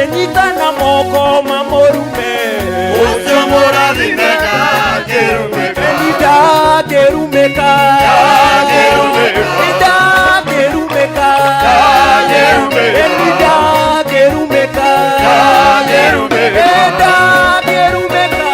Enyita na moko mamorume Ucio mũrathimeka kĩrumĩka Enida gerumeka Enida gerumeka Enida gerumeka Enida gerumeka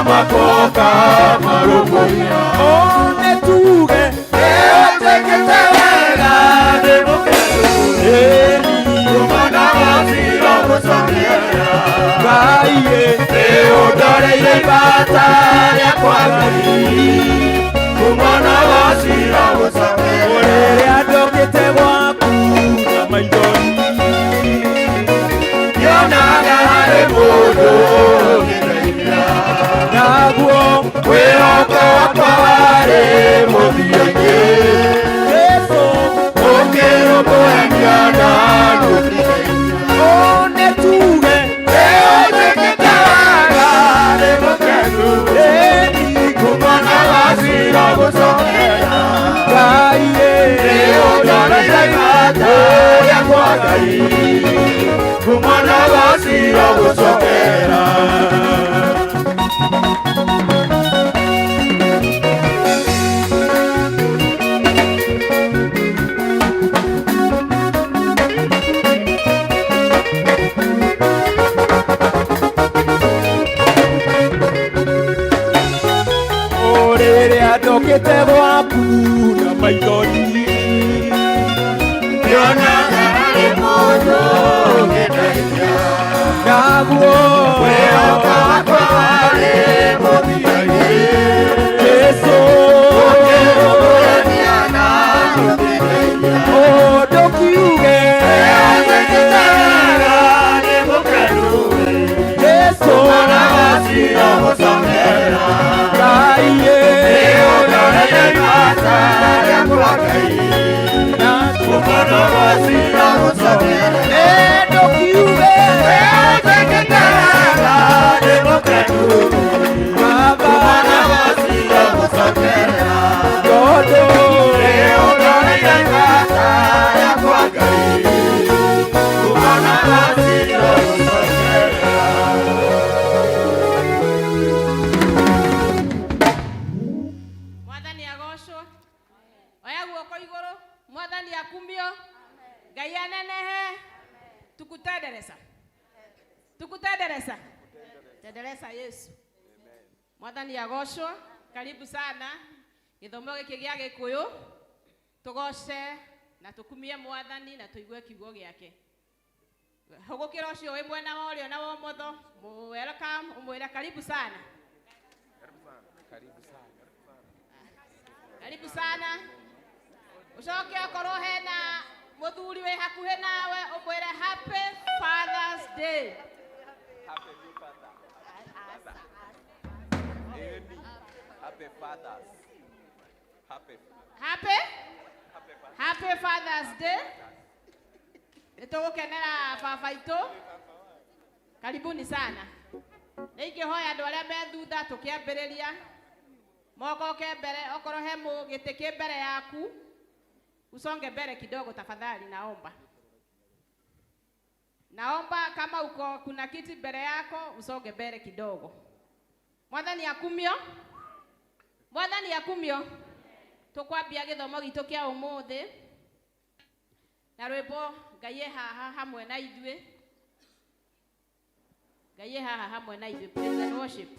Makoka marupuya One tuge Eotekete wega Demokelu Kumana wasira musongera Gaie Eodoreire ibata ya kwagari Kumana wasira musongera Orere adokete waku na maidoni Yonaga hare mudu Naguo Kwehoko wakwa wari muthiainĩ Yesu ũkĩrũmbũyania na ndũthikĩrĩria One tuge Eotekete wega nĩ mũkenu kumana wacira gũcokera Gaie Nĩũndoreire ibata rĩakwa Ngai kumana wacira gũcokera Adokete waku na maidoni Yonaga harĩ mũndũ ũngĩndeithia Naguo Kwĩhoka wakwa warĩ mũthia-inĩ Yesu ũkĩrũmbũyania na ndũthikĩrĩria Ndokiuge Eotekete wega nĩ mũkenu Yesu kumana wacira gũcokera Gaie Nĩũndoreire ibata rĩakwa Ngai kumana wacira gũcokera Ndokiuge Eotekete wega nĩ mũkenu kumana wacira gũcokera Dodo Nĩũndoreire ibata rĩakwa Ngai kumana wacira gũcokera Mwathani agocwo Oya guoko igũrũ Mwathani akumio Ngai anenehe Tukutendereza Tendereza Yesu Mwathani agocwo Karibu sana Gĩthomo gĩkĩ gĩa Gĩkũyũ Tugoce na tukumie Mwathani na tuigue kiugo gĩake Hũgũkĩra ũcio wĩ mwena wa ũrĩo na wa ũmotho welcome umwĩre karibu sana Karibu sana Ucoke okorwo hena mũthuri wĩ hakuhĩ nawe umwĩre happy Father's Day Happy Fathers. Happy Father's Day Nĩtũgũkenera baba itũ Karibuni sana Nĩingĩhoya andũ arĩa me thutha tũkĩambĩrĩria Moko ke mbere okorwo he mũgĩtĩ kĩ mbere yaku Usonge mbele kidogo tafadhali naomba Naomba kama uko kuna kiti mbele yako usonge mbele kidogo Mwathani akumio Mwathani akumio. Tukwambia githomo gitu kia umuthi. Na rwimbo Ngai haha hamwe na ithuĩ. Ngai haha hamwe na ithuĩ. Praise and worship.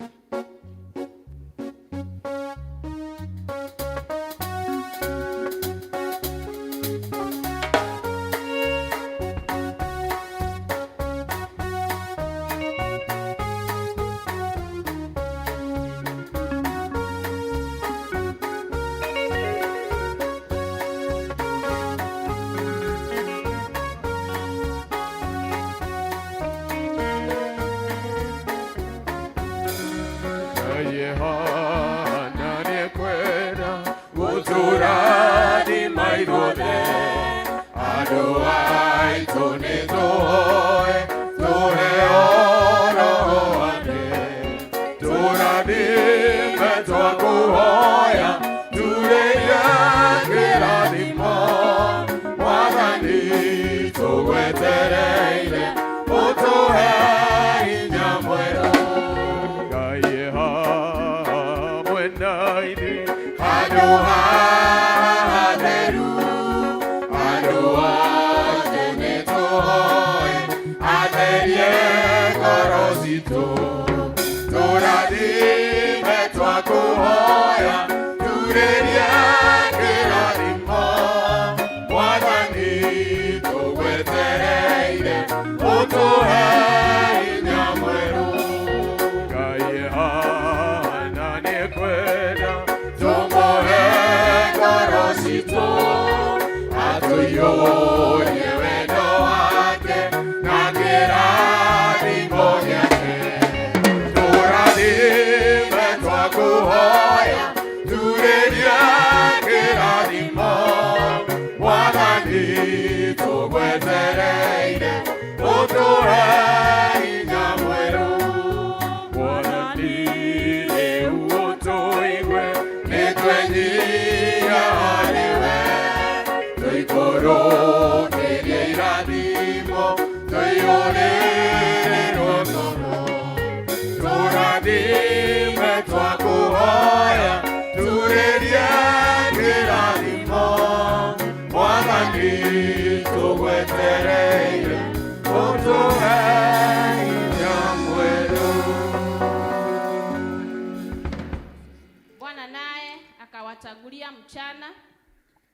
Akawachagulia mchana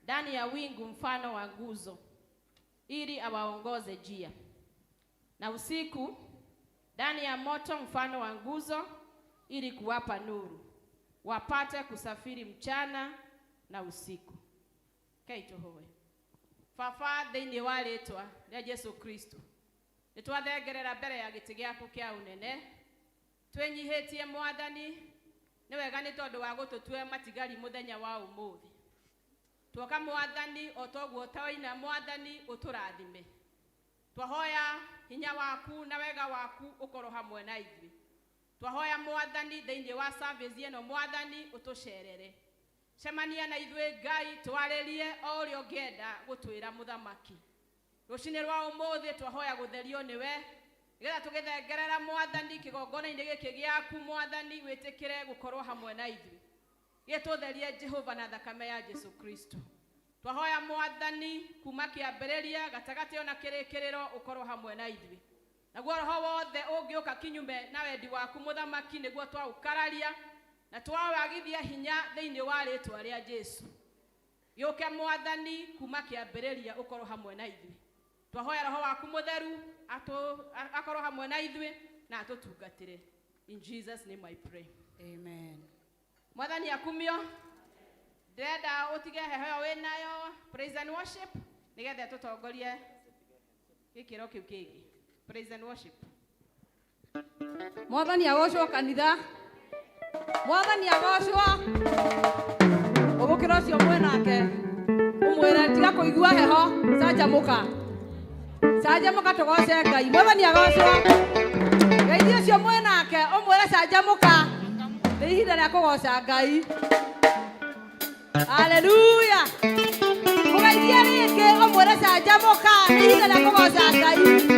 ndani ya wingu mfano wa nguzo ili awaongoze njia, na usiku ndani ya moto mfano wa nguzo ili kuwapa nuru, wapate kusafiri mchana na usiku. Kaito howe Baba thĩinĩ wa rĩtwa rĩa Jesu Kristo, nĩtwathengerera mbere ya gĩtĩ gĩaku kĩa ũnene, twenyihĩtie Mwathani, nĩ wega nĩ tondũ wa gũtũtua matigari mũthenya wa ũmũthĩ. Tuoka Mwathani o toguo tawaina Mwathani ũtũrathime. Twahoya hinya waku na wega waku ũkorwo hamwe na ithuĩ. Twahoya Mwathani thĩinĩ wa service ĩno Mwathani ũtũcerere. Cemania na ithuĩ Ngai twarĩrie o ũrĩa ũngĩenda gũtwĩra mũthamaki. Rũcinĩ rwa ũmũthĩ twahoya gũtherio nĩwe, nĩgetha tũgĩthengerera Mwathani kĩgongona-inĩ gĩkĩ gĩaku Mwathani wĩtĩkĩre gũkorwo hamwe na ithuĩ. Gĩtũtherie Jehova na thakame ya Jesu Kristo. Twahoya Mwathani kuma kĩambĩrĩria gatagatĩ ona kĩrĩkĩrĩro ũkorwo hamwe na ithuĩ. Naguo roho wothe ũngĩũka kinyume na wendi waku mũthamaki nĩguo twaũkararia na twawagithia hinya thĩinĩ wa rĩtwa rĩa Jesu. Gĩũke Mwathani kuma kĩambĩrĩria ũkorwo hamwe na ithuĩ. Twahoya roho waku mũtheru akorwo hamwe na ithuĩ na atũtungatĩre. In Jesus name I pray. Amen. Mwathani akumio. Ndĩrenda ũtige heho wĩnayo praise and worship nĩgetha tũtongorie gĩkĩro kĩu kĩngĩ. Praise and worship. Mwathani agocwo kanitha. Mwathani agocwo. Ũgũkĩra ũcio mwenake. Ũmwĩre tiga kũigua heho, canjamũka. Canjamũka tũgoce Ngai. Mwathani agocwo. Ngai ũcio mwenake, ũmwĩre canjamũka. Nĩ ihinda rĩa kũgoca Ngai. Hallelujah. Mũgeithie rĩngĩ ũmwĩre canjamũka. Nĩ ihinda rĩa kũgoca Ngai.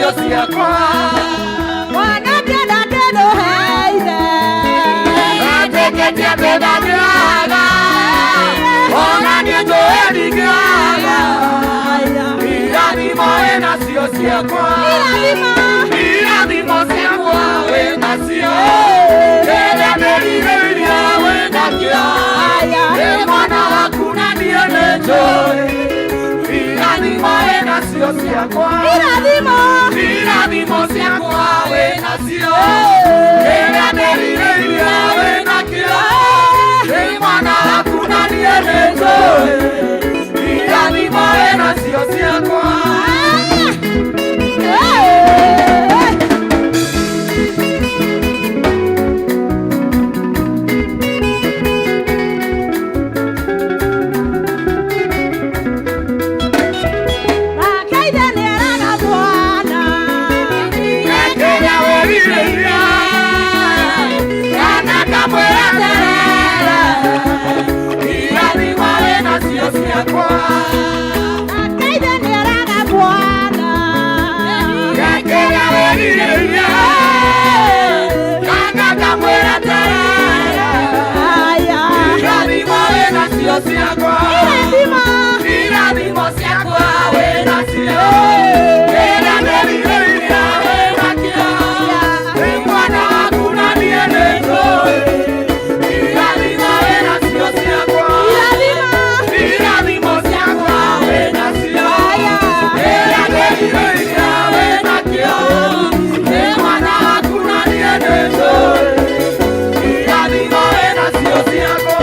cio ciakwa wanangĩenda kĩndũ heire atĩkĩtie mbĩtha ndĩraga ona niĩ njũĩ ndingĩaga irathimo wĩnacio ciakwa irathimo ciakwa wĩnacio rĩrĩa ndĩrirĩria wĩnakĩo nĩ mwana waku na niĩ nĩ njũĩ irathimo wĩnacio ciakwa irathimo ciakwa wĩnacio rĩrĩa ndĩrirĩria wĩnakĩo nĩ mwana waku na niĩ nĩ njũĩ irathimo wĩnacio ciakwa irathimo ciakwa wĩnacio rĩrĩa ndĩrirĩria wĩnakĩo nĩ mwana waku na niĩ nĩ njũĩ irathimo wĩnacio ciakwa irathimo ciakwa wĩnacio rĩrĩa ndĩrirĩria wĩnakĩo nĩ mwana waku na niĩ nĩ njũĩ irathimo wĩnacio ciakwa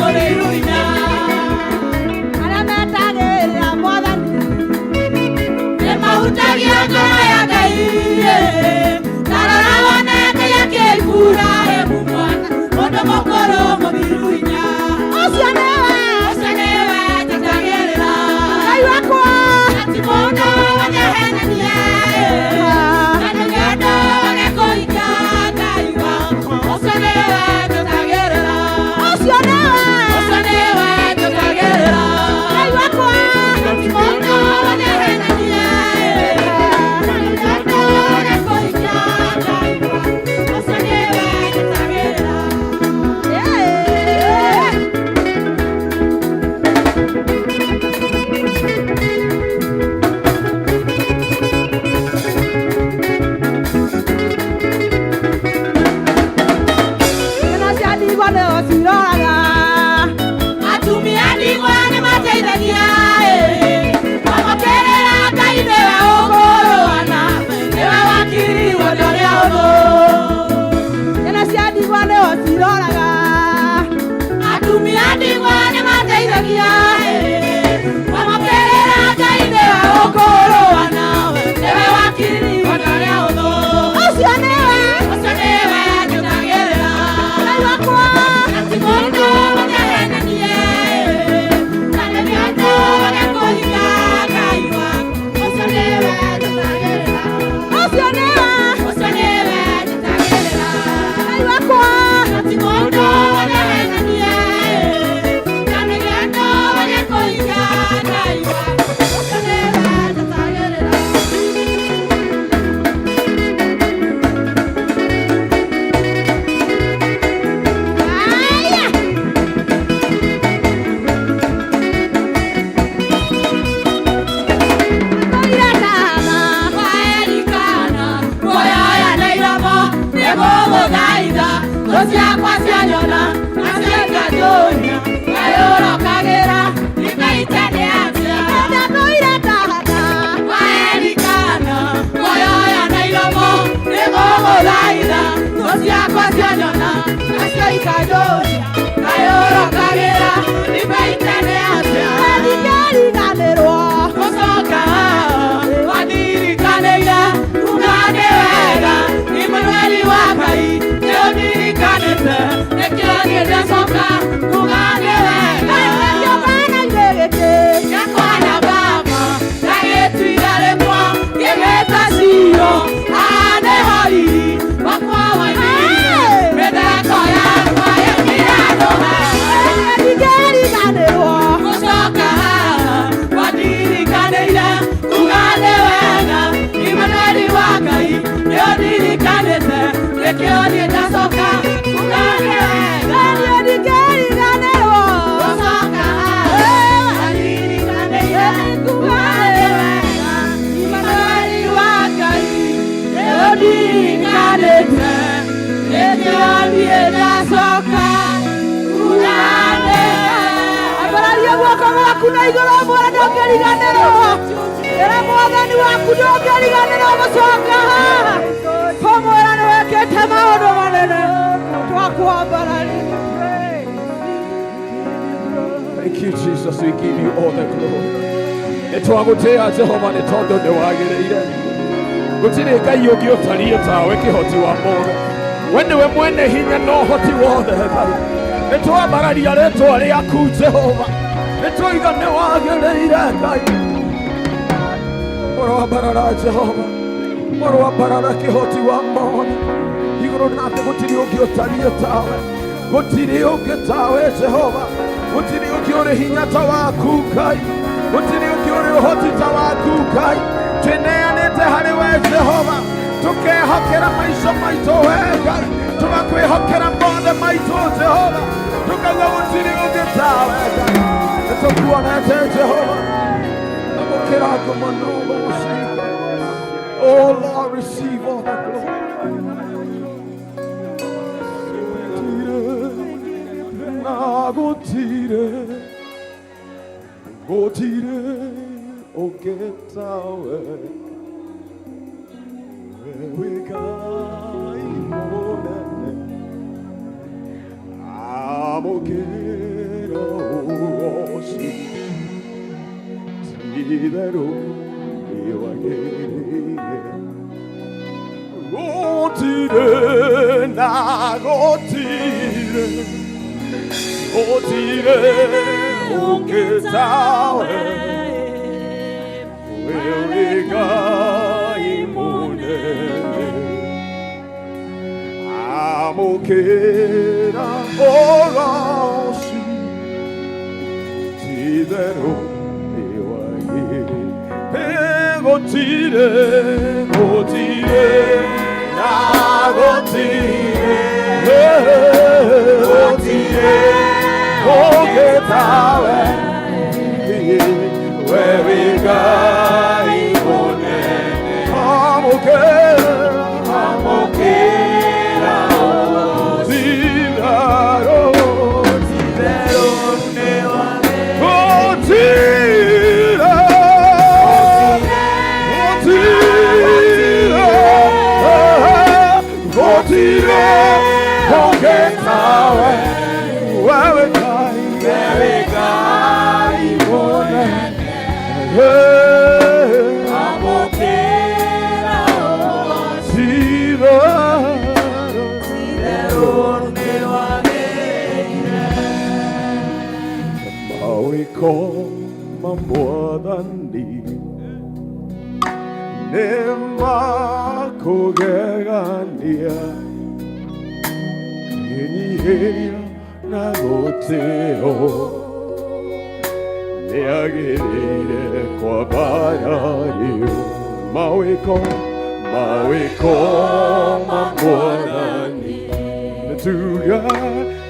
Hallelujah. kugane wega yakwana baba nagetu igarekwa gemeta siro ane hori wakwa wani medako yakwa yakirano digeri ganewa kusoka wadiri ganeira kugane wega imanari wakai yodiri ganete yekioni dasoka kugane wega digeri ganewa kusoka wadiri ganeira kugane wega imanari wakai yodiri ganete yekioni dasoka kugane abararia mwaka waku na igoro mwana ndongeriganero era mwathani waku ndongeriganero gucoka pomwera ni wekete maundu manene twakwambararia. Thank you, Jesus. We give you all the glory. Nitwagutia Jehova nĩ tondũ nĩ wagĩrĩire. Gũtirĩ Ngai ũngĩ ũtariĩ tawe kĩhoti wa mũndũ. We nĩwe mwene hinya na ũhoti wothe Ngai. Nĩtwambararia rĩĩtwa rĩaku Jehova. Nĩtwoiga nĩ wagĩrĩire Ngai. Mũrwambarara Jehova. Mũrwambarara kĩhoti wa mũndũ. Igũrũ na thĩ gũtirĩ ũngĩ ũtariĩ tawe. Gũtirĩ ũngĩ tawe Jehova. Gũtirĩ ũngĩ ũrĩ hinya ta waku Ngai. Gũtirĩ ũngĩ ũrĩ ũhoti ta waku Ngai. Twĩneanĩte harĩ we Jehova. Tũkehokera maica maitũ we Ngai. Tũgakwĩhokera mothe maitũ Jehova. Tukauga gũtirĩ ũngĩ tawe Ngai. Nĩtũkuonete Jehova. Amũkĩra ngoma na ũgooci. Oh Lord, receive all the glory. Gotire ogetawe wegai monene amogero osi tidero iwagere gotire na gotire Gotire ogetawe wegai monene amokera orosi tidero iwagere gotire na gotire ogetawe wegai monene amokera tidero gotire ogetawe wegai monene amokera tidero mawiko mamwathani nĩmakũgegania kĩnyihĩria na gũtĩo nĩagĩrĩire kwambarario mawĩko mamwathani nĩtuga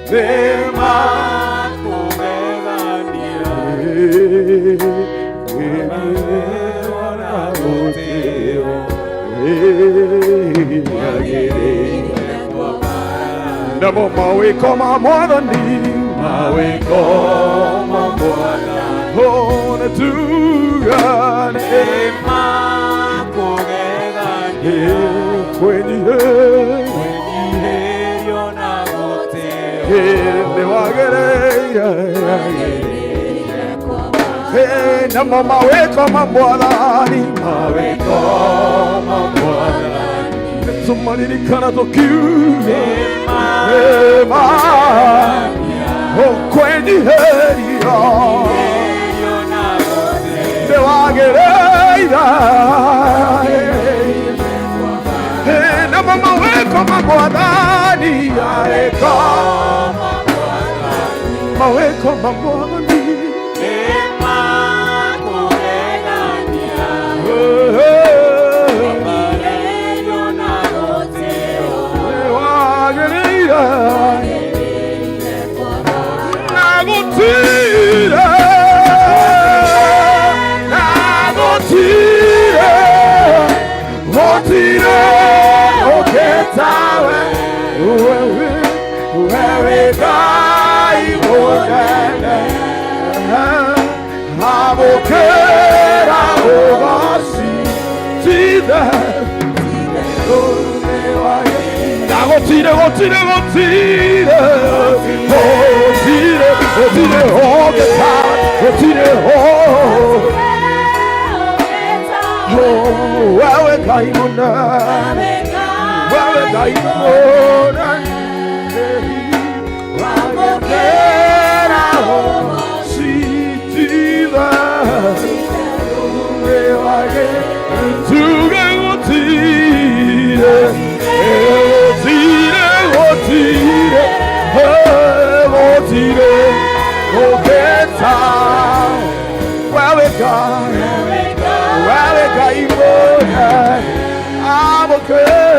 nĩmakũgegania kĩnyihĩria na gũtĩo nĩagĩrĩire namo mawĩko mamwathani nĩtuga nĩmakũgegania kwĩnyihĩrio na gũtĩo nĩwagĩrĩire namo mawĩko mamwathani tumaririkana tukiuga okweni heria newagereira na mama weko mamwadhani areka maweko mamwadhani wewe kaimuna wewe kaimuna wagera sitira wage tuge otire otire oketa wewe kaimuna abokera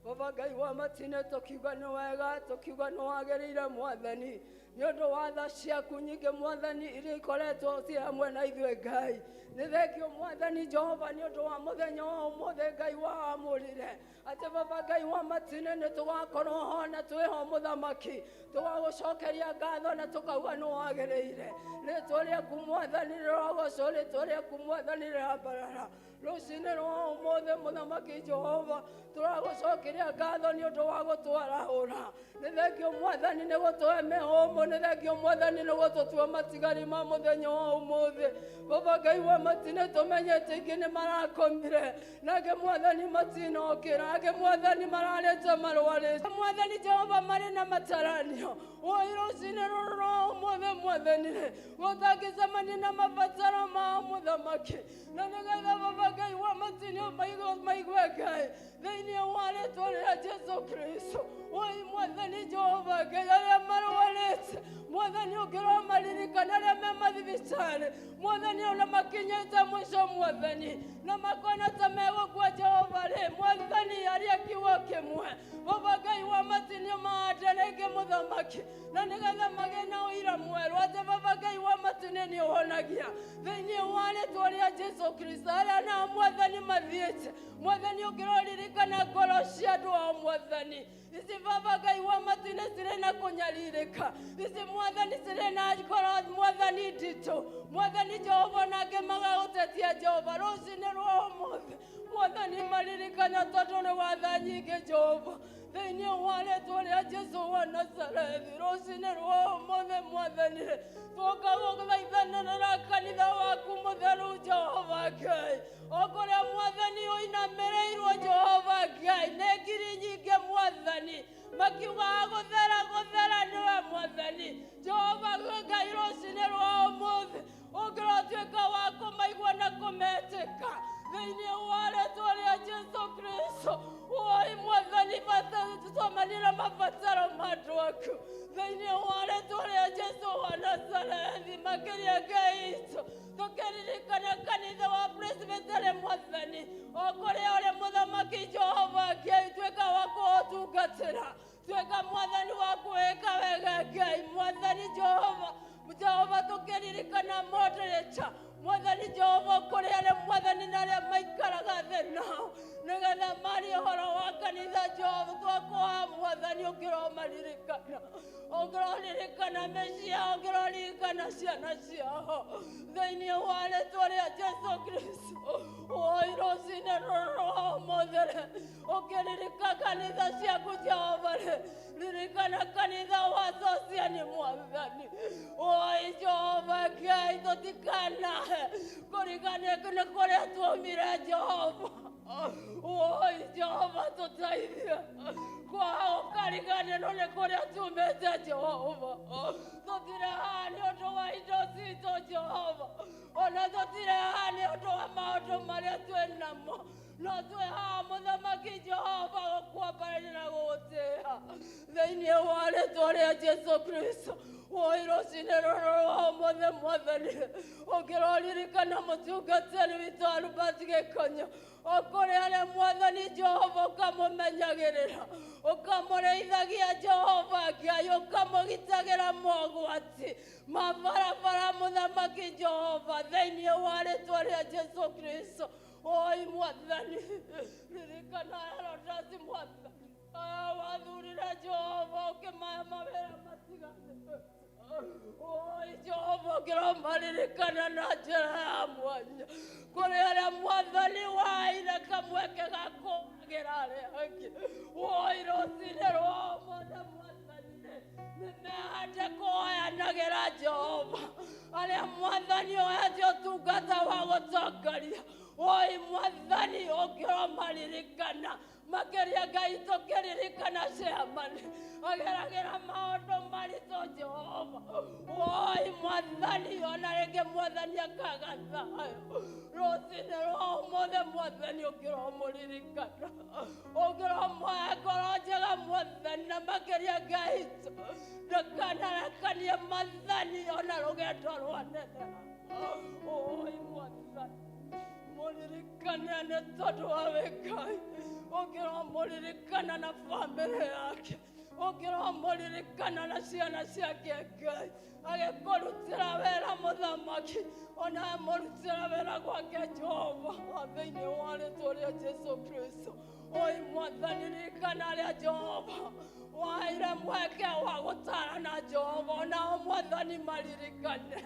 Baba Ngai wa matine tukiuga nĩ wega tukiuga nĩ wagĩrĩire Mwathani nĩ ũndũ wa tha ciaku nyingĩ Mwathani iria ikoretwo ci hamwe na ithuĩ Ngai nĩ thengio Mwathani Jehova nĩ ũndũ wa mũthenya wa ũmũthĩ Ngai wamũrire atĩ Baba Ngai wa matine nĩ tũgakorwo ho na twĩho mũthamaki tũgagũcokeria ngatho na tũkauga nĩ wagĩrĩire rĩtwa rĩaku Mwathani rĩrogocwo rĩtwa rĩaku Mwathani rĩrambarara rũcinĩ rwa ũmũthĩ mũthamaki Jehova tũragũcokeria ngatho nĩ ũndũ wa gũtwarahũra nĩ thengio Mwathani nĩ gũtũhe mĩhũmũ nĩ thengio Mwathani nĩ gũtũtua matigari ma mũthenya wa ũmũthĩ Baba Ngai wa matine tũmenyete ingĩ nĩ marakomire nake Mwathani matinokĩra ake Mwathani mararĩte marwarĩte Mwathani Jehova marĩ na mataranio oi rũcinĩ rũrũ rwa ũmũthĩ Mwathani gũtangĩcemania na mabataro ma mũthamaki na nĩgetha Baba Ngai wa matine maigue Ngai thĩinĩ wa rĩtwa rĩa Jesu Kristo oi Mwathani Jehova Ngai arĩa marwarĩte Mwathani ũngĩrwo maririkana arĩa me mathibitarĩ Mwathani ona makinyĩte mũico Mwathani na makona ta megũkua Jehova rĩ Mwathani arĩa kiugo kĩmwe Baba Ngai wa matine maanda rĩngĩ mũthamaki na nĩgetha magĩe na ũira mwerũ atĩ Baba Ngai wa matine nĩ ũhonagia thĩinĩ wa rĩtwa rĩa Jesu Kristo arĩa nao Mwathani mathiĩte Mwathani ũngĩroririkana ngoro cia andũ ao Mwathani ici Baba Ngai wa matine cirĩ na kũnyarirĩka ici Mwathani cirĩ na ngoro Mwathani nditũ Mwathani Jehova nake magagũtetia Jehova rũcinĩ rwa ũmũthĩ Mwathani maririkana tondũ nĩ watha nyingĩ Jehova thĩinĩ wa rĩtwa rĩa Jesu wa Nazarethi rũcinĩ rwa ũmũthĩ Mwathani tũka gũthaithanĩrĩra kanitha waku mũtheru Jehova Ngai okũrĩa Mwathani ũinamĩrĩirwo Jehova Ngai nĩ ngiri nyingĩ Mwathani makiuga gũthera nĩwe Mwathani Jehova Ngai rũcinĩ rwa ũmũthĩ ũngĩrotuĩka wa kũmaigua na kũmetĩka thĩinĩ wa rĩtwa rĩa Jesu Kristo oi Mwathani tũtomanĩra mabataro ma andũ aku thĩinĩ wa rĩtwa rĩa Jesu wa Nazarethi makĩria Ngai itũ tũkĩririkana kanitha wa Presbytery Mwathani okũrĩa ũrĩ mũthamaki Jehova Ngai tuĩka wa kũũtungatĩra tweka mwathani waku weka wega Ngai mwathani Jehova tukiririkana moderator mwathani Jehova kuri ale mwathani na ale maikaraga thĩ nao nigetha mari ũhoro wa kanitha Jehova twakwa mwathani ũngĩromaririkana ũngĩroririkana mĩciĩ yao ũngĩroririkana ciana ciao thĩinĩ wa rĩĩtwa rĩa Jesũ Kristo rũciinĩ rũrũ mũthere ũkĩririka kanitha ciaku Jehova ririkana kanitha wa Sociani mwathani Jehova Ngai tũtikanahe kũriganĩka kũrĩa tuumire Jehova Jehova tũteithie kwa ũkariganĩrwo nĩ kũrĩa tumĩte Jehova tũtirĩ haha nĩ ũndũ wa indo citũ Jehova ona tũtirĩ haha nĩ ũndũ wa maũndũ marĩa twĩ namo no twĩ haha mũthamaki Jehova gũkwambarĩria na gũgũtĩĩa thĩinĩ wa rĩĩtwa rĩa Jesũ Kristo rũciinĩ rũrũ rwa ũmũthĩ mwathani ũngĩroririkana mũtungatĩri witũ Albert Gĩkonyo ũkũrĩ arĩa mwathani Jehova ũkamũmenyagĩrĩra ũkamũrĩithagia Jehova Ngai ũkamũgitagĩra mogwati mabarabara mũthamaki Jehova thĩinĩ wa rĩĩtwa rĩa Jesũ Kristo mwathani ririkana Herodias mwathani wathurire Jehova ũkĩmahe mawĩra matigane Jehova ũngĩromaririkana na njĩra ya mwanya kũrĩ arĩa mwathani waire kamweke ga kũgĩra arĩa angĩ rũciinĩ rwa ũmũthĩ mwathani nĩmehate kũoyanagĩra Jehova arĩa mwathani oete ũtungata wa gũtongoria mwathani ũngĩromaririkana makĩria Ngai tũkĩririkana Sherman ageragĩra maũndũ maritũ Jehova mwathani ona rĩngĩ mwathani akaga thayũ rũciinĩ rwa ũmũthĩ mwathani ũngĩromũririkana ũngĩromuoya ngoro njega mwathani na makĩria Ngai ndakanarekanie mathani ona rũgendo rwaneneha mwathani mũririkane nĩ tondũ wa wĩkai ũngĩromũririkana na bamĩrĩ yake ũngĩromũririkana na ciana ciake Ngai agĩkũrutĩra wĩra mũthamaki ona amũrutĩra wĩra gwake Jehova thĩinĩ wa rĩĩtwa rĩa Jesũ Kristo mwathani ririkana arĩa Jehova waire mweke wa gũtarana Jehova onao mwathani maririkane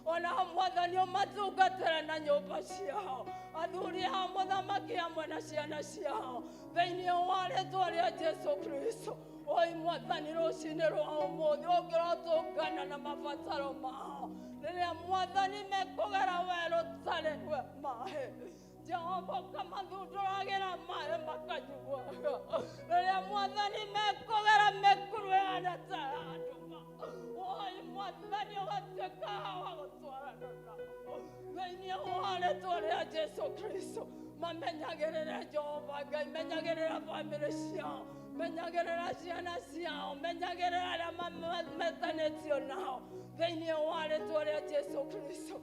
onao mwathani ũmatungatĩre na nyũmba ciao athuri ao mũthamaki hamwe na ciana ciao thĩinĩ wa rĩĩtwa rĩa Jesũ Kristo mwathani rũciinĩ rwa ũmũthĩ ũngĩrotũngana na mabataro mao rĩrĩa mwathani mekũgera werũ ũtarĩ maaĩ Jehova ũkamathundũragĩra maaĩ makanyuaga rĩrĩa mwathani mekũgera mĩkuru ĩhana ta ya nduma mwathani ũgatuĩka wa gũtwarana nao thĩinĩ wa rĩĩtwa rĩa Jesũ Kristo mamenyagĩrĩre Jehova Ngai menyagĩrĩra bamĩrĩ ciao menyagĩrĩra ciana ciao menyagĩrĩra arĩa metanĩtio nao thĩinĩ wa rĩĩtwa rĩa Jesũ Kristo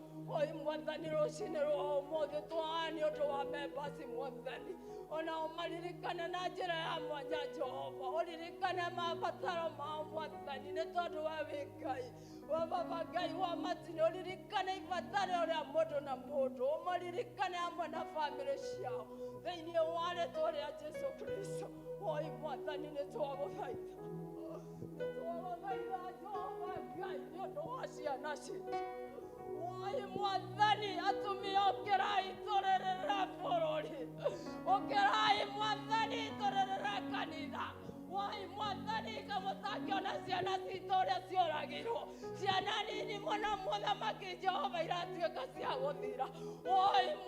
mwathani rũciinĩ rwa ũmũthĩ twaha nĩ ũndũ wa members mwathani ona ũmaririkane na njĩra ya mwanya Jehova ũririkane mabataro mao mwathani nĩ tondũ wa wĩkai wa baba Ngai wa matinĩ ũririkane ibataro rĩa mũndũ na mũndũ ũmaririkane hamwe na bamĩrĩ ciao thĩinĩ wa rĩĩtwa rĩa Jesũ Kristo mwathani nĩ twagũthaitha Jehova Ngai nĩ ũndũ wa ciana citũ mwathani atumia ũkĩrai tũrĩrĩra bũrũri ũkĩrai mwathani tũrĩrĩra kanitha mwathani kamũtakiona ciana citũ ũrĩa ciũragirwo ciana nini mũno mũthamaki Jehova iratuĩka cia gũthira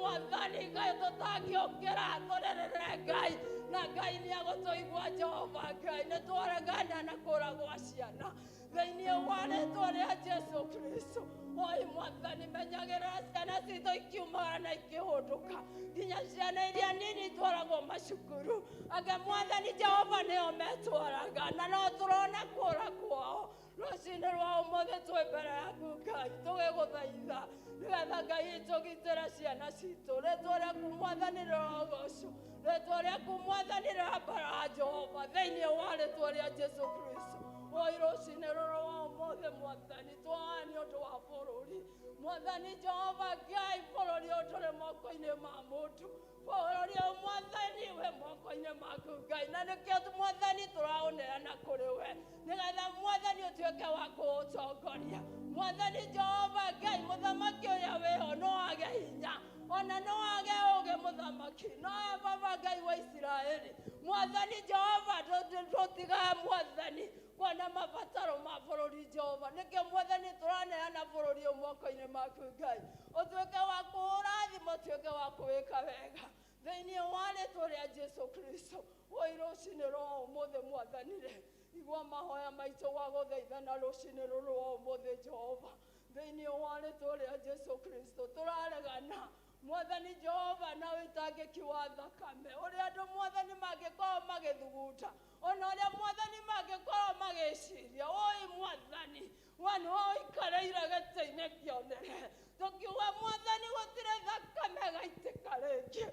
mwathani Ngai tũtakiũkĩra tũrĩrĩre Ngai na Ngai nĩ agũtũigua Jehova Ngai nĩ twaregana na kũũra gwa ciana thĩinĩ wa rĩĩtwa rĩa Jesũ Kristo. Oi Mwathani menyagĩrĩra ciana citũ ikiumagara na ikĩhũndũka nginya ciana iria nini itwaragwo macukuru. Anga Mwathani Jehova nĩo metwaraga na no tũrona kũũra kwao. Rũciinĩ rwa ũmũthĩ twĩ mbere yaku Ngai tũgĩgũthaitha nĩgetha Ngai tũgitĩre ciana citũ. Rĩĩtwa rĩaku Mwathani rĩrogocwo, rĩĩtwa rĩaku Mwathani rĩambara Jehova thĩinĩ wa rĩĩtwa rĩa Jesũ Kristo. Oi rũciinĩ rũrũ wa ũmũthĩ Mwathani twoa nĩ ũndũ wa bũrũri. Mwathani Jehova Ngai bũrũri ũyũ tũrĩ moko-inĩ ma mũndũ. Bũrũri ũyũ Mwathani wĩ moko-inĩ maku Ngai, na nĩkĩo Mwathani tũraũneana kũrĩ we nĩgetha Mwathani ũtuĩke wa kũũtongoria. Mwathani Jehova Ngai mũthamaki ũrĩa wĩho no age hinya ona no age ũũgĩ mũthamaki no Baba Ngai wa Isiraeli. Mwathani Jehova ndũtigaga Mwathani kuona mabataro ma bũrũri Jehova. Nĩkĩo Mwathani tũraneana bũrũri ũyũ moko-inĩ maku Ngai, ũtuĩke wa kũũrathima, ũtuĩke wa kũwĩka wega thĩinĩ wa rĩĩtwa rĩa Jesũ Kristo. Oi rũciinĩ rwa ũmũthĩ Mwathani rĩ, igua mahoya maitũ wa gũthaithana rũciinĩ rũrũ wa ũmũthĩ Jehova thĩinĩ wa rĩĩtwa rĩa Jesũ Kristo. Tũraregana Mwathani Jehova na wĩitangĩki wa thakame ũrĩa andũ Mwathani mangĩkorwo magĩthuguta ona ũrĩa Mwathani mangĩkorwo magĩciria. Oi Mwathani wanũ ũikarĩire gĩtĩ-inĩ kĩonere tũkiuga Mwathani gũtirĩ thakame gaitĩka rĩngĩ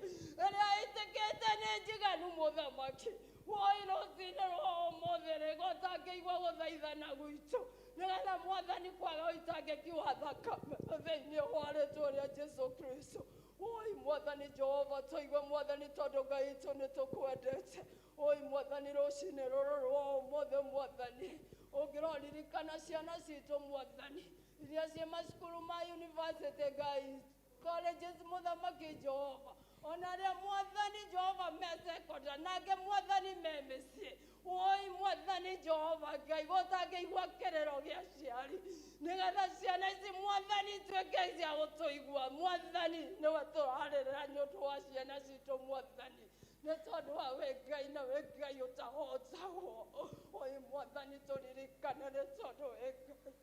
ĩrĩa ĩitĩkĩte nĩ njiganu mũthamaki. Oi rũciinĩ rwa ũmũthĩ rĩ gũtangĩigua gũthaithana gwitũ nĩgetha Mwathani kwaga wĩitangĩki wa thakame thĩinĩ wa rĩĩtwa rĩa Jesũ Kristo. Oi Mwathani Jehova tũigue Mwathani tondũ Ngai witũ nĩ tũkwendete. Oi Mwathani rũciinĩ rũrũ rwa ũmũthĩ Mwathani ũngĩroririkana ciana citũ Mwathani iria ciĩ macukuru ma university Ngai colleges mũthamaki Jehova ona arĩa Mwathani Jehova me secondary na angĩ Mwathani me mĩciĩ. Oi Mwathani Jehova Ngai gũtangĩigua kĩrĩro gĩa aciari nĩgetha ciana ici Mwathani ituĩke cia gũtũigua. Mwathani nĩwe tũrarĩrĩra nĩ ũndũ wa ciana citũ Mwathani nĩ tondũ wa wĩ Ngai na wĩ Ngai ũtahotagwo. Oi Mwathani tũririkane nĩ tondũ wĩ Ngai.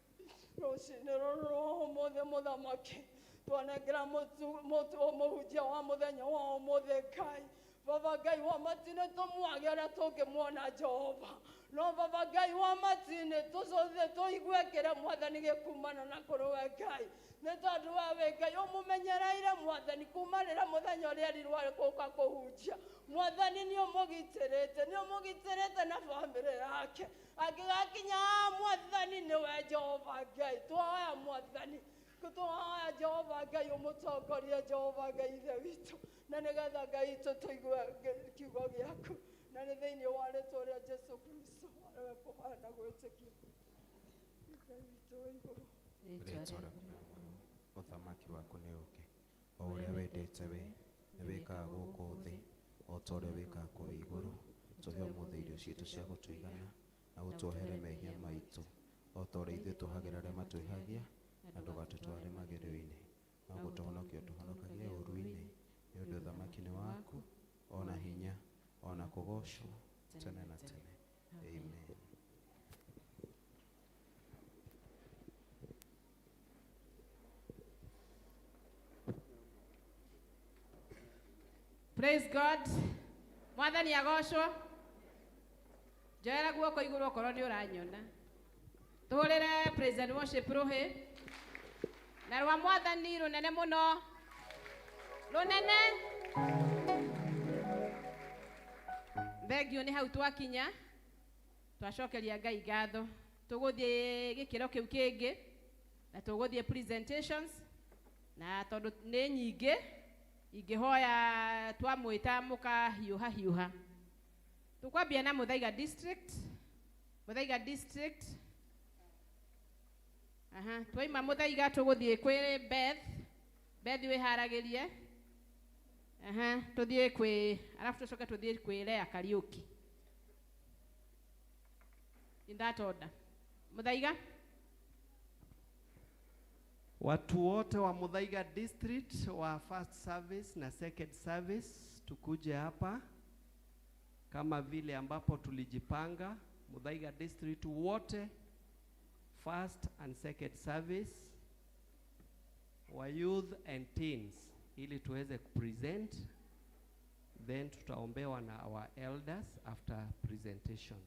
Rũciinĩ rũrũ rwa ũmũthĩ mũthamaki twanengera mũhunjia wa mũthenya wa ũmũthĩ Ngai. Baba Ngai wa matinĩ tũmwage ũrĩa tũngĩmuona Jehova no Baba Ngai wa matinĩ tũcũthĩ tũigue kĩrĩa Mwathani gĩkumana na kũrĩ we Ngai nĩ tondũ wa wĩ Ngai ũmũmenyereire Mwathani kuma rĩrĩa mũthenya ũrĩa erirwo gũka kũhunjia. Mwathani nĩ ũmũgitĩrĩte na bamĩrĩ yake angĩgakinya Mwathani nĩwe Jehova Ngai. Twoya Mwathani twoya Jehova Ngai ũmũtongorie Jehova Ngai ithe witũ na nĩgetha Ngai itũ tũigue kiugo gĩaku na nĩ thĩinĩ wa rĩĩtwa rĩa Jesũ Kristo arĩwe kũhoya na gwĩtĩkia. Ngai witũ wĩ igũrũ ũthamaki waku nĩ ũũke o ũrĩa wendete we nĩ wĩkaga gũkũ thĩ o ta ũrĩa wĩkaga kũu igũrũ. Tũhe ũmũthĩ irio ciitũ cia gũtũigana na gũtwehere mehia maitũ o ta ũrĩa ithuĩ tũhagĩra arĩa matwĩhagia na ndũgatũtware magerio-inĩ no gũtũhonokia ũtũhonokagie ũũru-inĩ nĩ ũndũ ũthamaki nĩ waku ona hinya ona kũgocwo tene na tene. Amen. Praise God. Mwathani agocwo. Njoera guoko igũrũ okorwo nĩ ũranyona. Tũhũrĩre praise and worship rũhĩ na rwa Mwathani rũnene mũno rũnene. Thengio nĩ hau twakinya twacokeria Ngai ngatho. Tũgũthiĩ gĩkĩro kĩu kĩngĩ na tũgũthiĩ presentations na tondũ nĩ nyingĩ ingĩhoya twamwĩta mũkahiũha hiũha. Tũkwambia na Muthaiga district. Muthaiga district. Twaima Muthaiga tũgũthiĩ kwĩ Beth. Beth wĩharagĩrie. Tũthiĩ kwĩ alafu tũcoke tũthiĩ kwĩ Lea Kariuki. In that order. Muthaiga. Watu wote wa Muthaiga district wa first service na second service tukuje hapa kama vile ambapo tulijipanga. Muthaiga district wote first and second service, wa youth and teens, ili tuweze present, then tutaombewa na our elders after presentation.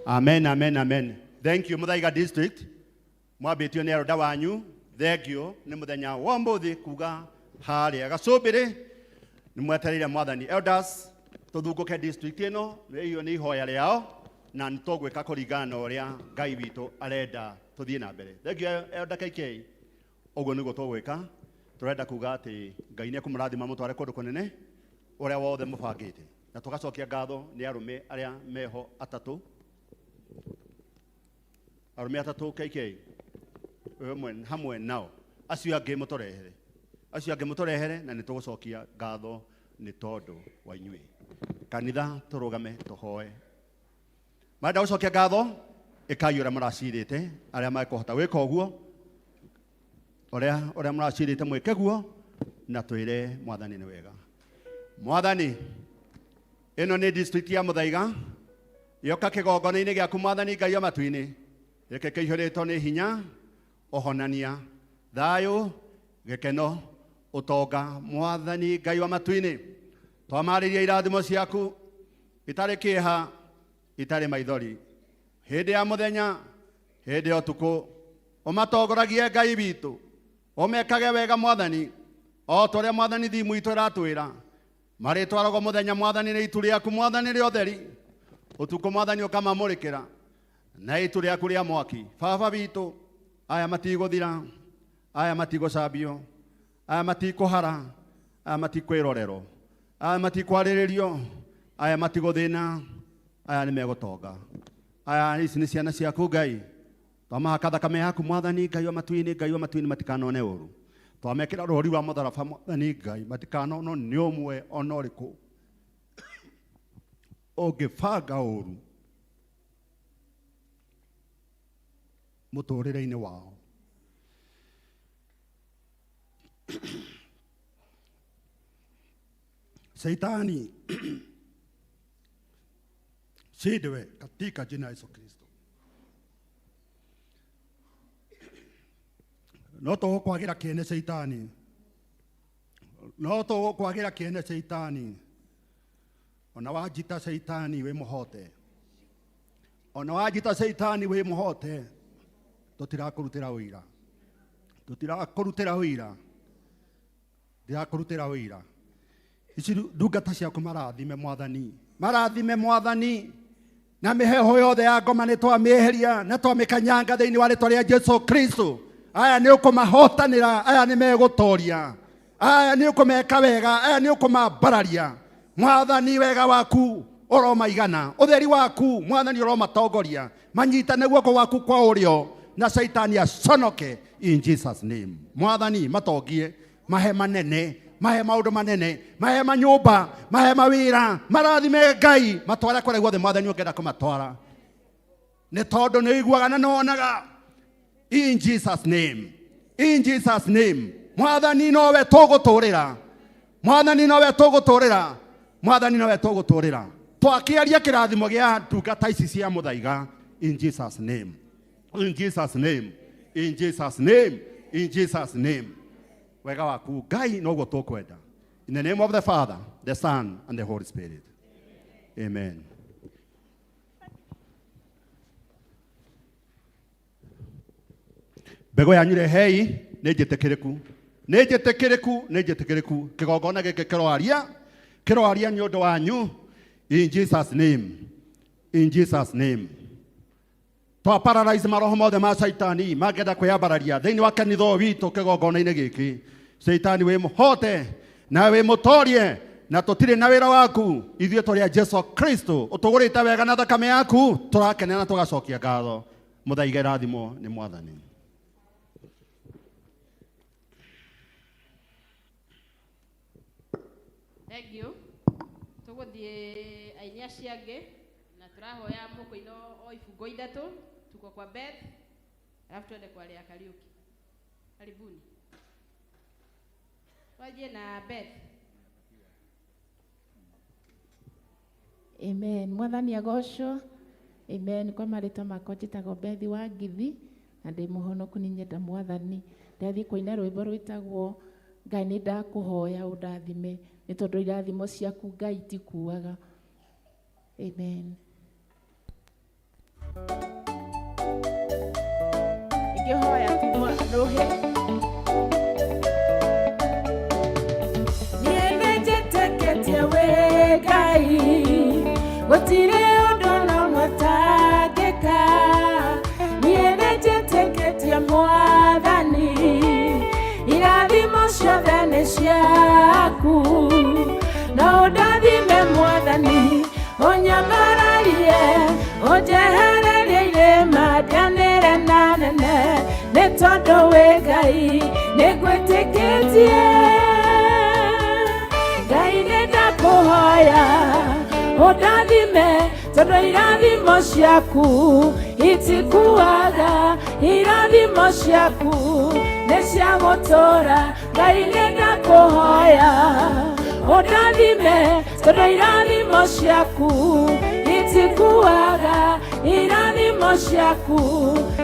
Amen, amen, amen. Thank you, Muthaiga District. Mwabitio ni aroda wanyu. Thank you. Ni muthenya wa mbothi kuga haria gacubiri. Ni mwetereire mwathani elders. Tuthunguke district ino. Iyo ni ihoya riao. Na nitogwika kuringana uria Ngai witu arenda tuthie na mbere. Thank you, Elder KK. Uguo niguo tugwika. Turenda kuga ati Ngai ni akumurathima mutware kundu kunene uria wothe mubangite. Na tugacokia ngatho ni arume aria meho atatu. Arume atatu KK. Hamwe nao. Acio angi mutorehere. Na nitugucokia ngatho ni tondu wa inyui. kanitha turugame tuhoe. Mada ucokia ngatho ikaiyura muracirite aria makuhota gwika uguo oria muracirite mwike guo na twire Mwathani ni wega. Mwathani ino ni district ya Muthaiga yoka kigongona-ini giaku Mwathani Ngai amatu-ini reke kiihurito ni hinya ohonania thayu gikeno utonga Mwathani Ngai wa matu-ini twamariria irathimo ciaku itari kiha itari maithori hindi ya muthenya hindi ya utuku umatongoragie Ngai witu umekage wega Mwathani o toria Mwathani thimu itu iratwira maritwaragwo muthenya Mwathani ni itu riaku Mwathani ri utheri utuku Mwathani ukamamurikira na itu riaku ria mwaki baba witu aya matiguthira aya matigucambio aya matikuhara aya matikwirorero aya matikwaririo aya matiguthina aya ni megutonga aya ici ni ciana ciaku Ngai twamahaka thakame yaku Mwathani Ngai wa matu-ini matikanone uru twamekira rori wa mutharaba Mwathani Ngai matikanono ni umwe ona uriku ungibanga uru muturire-ini wao. Shetani shindwe katika jina la Yesu Kristo. No tugukwagira kiene Shetani, no tugukwagira kiene Shetani, ona wajita Shetani we muhote, ona wajita Shetani we muhote, tutirakurutira wira, tutirakurutira wira, ndirakurutira wira. Ici ndungata ciaku marathime Mwathani na miheho yothe ya ngoma ni twamieheria na twamikanyanga thiini wa ritwa ria Jesu Kristo. Aya ni ukumahotanira, aya ni megutoria, aya ni ukumeka wega, aya ni ukumambararia Mwathani. Wega waku uromaigana, utheri waku Mwathani uromatongoria, manyitane guoko waku kwa urio na Shetani aconoke in Jesus name. Mwathani matongie, mahe manene, mahe maundu manene, mahe manyumba, mahe mawira, marathime Ngai matwara kure guothe Mwathani ungenda kumatwara ni tondu ni iguaga na nonaga in Jesus name, in Jesus name. Mwathani nowe tuguturira, Mwathani nowe tuguturira, Mwathani nowe tuguturira. Twakiaria kirathimo gia ndungata ici cia Muthaiga in Jesus name, in Jesus name, in Jesus name, in Jesus name. Wega waku Ngai noguo tukwenda. In the name of the Father, the Son, and the Holy Spirit. Amen. Bego ya nyure hei nejetekeriku kigongona gike kiroaria ni undu wanyu in Jesus name, in Jesus name. Twa paralyze maroho mothe ma Shetani magenda kwiyambararia thiini wa kanitha witu kigongona-ini giki. Shetani we muhote na we mutorie na tutire na wira waku ithuĩ tũrĩa Jesu Kristo utugurite wega na thakame yaku turakenera na tugacokia ngatho. Muthaiga irathimo ni Mwathani. Thank you. Tuguthie ainia ciangi na turahoya mukoino o ibungo ithatu tuko kwa Beth alafu tuende kwa Lea Kariuki. Karibuni. Waje na Beth. Amen. Mwathani agocwo. Amen. Kwa marĩtwa makwa njĩtagwo Beth wa Ngithi na ndĩ mũhonoku nĩ nyenda Mwathani. Ndathiĩ kũina rwĩmbo rwĩtagwo Ngai nĩ ndakũhoya ũndathime nĩ tondũ irathimo ciaku Ngai tikuaga. Amen. Ingĩhoya tũrũhe. Niĩ nĩnjĩtĩkĩtie wĩ Ngai gũtirĩ ũndũ na mũtangĩka. Niĩ nĩnjĩtĩkĩtie Mwathani irathimo ciothe nĩ ciaku na ũndathime Mwathani ũnyambararie ũnjehererie irĩma ndĩanĩre na nene nĩ tondũ wĩ Ngai nĩngwĩtĩkĩtie Ngai nĩ ndakũhoya ũndathime tondũ irathimo ciaku itikuaga, irathimo ciaku nĩ cia gũtũũra. Ngai nĩ ndakũhoya ũndathime tondũ irathimo ciaku itikuaga, irathimo ciaku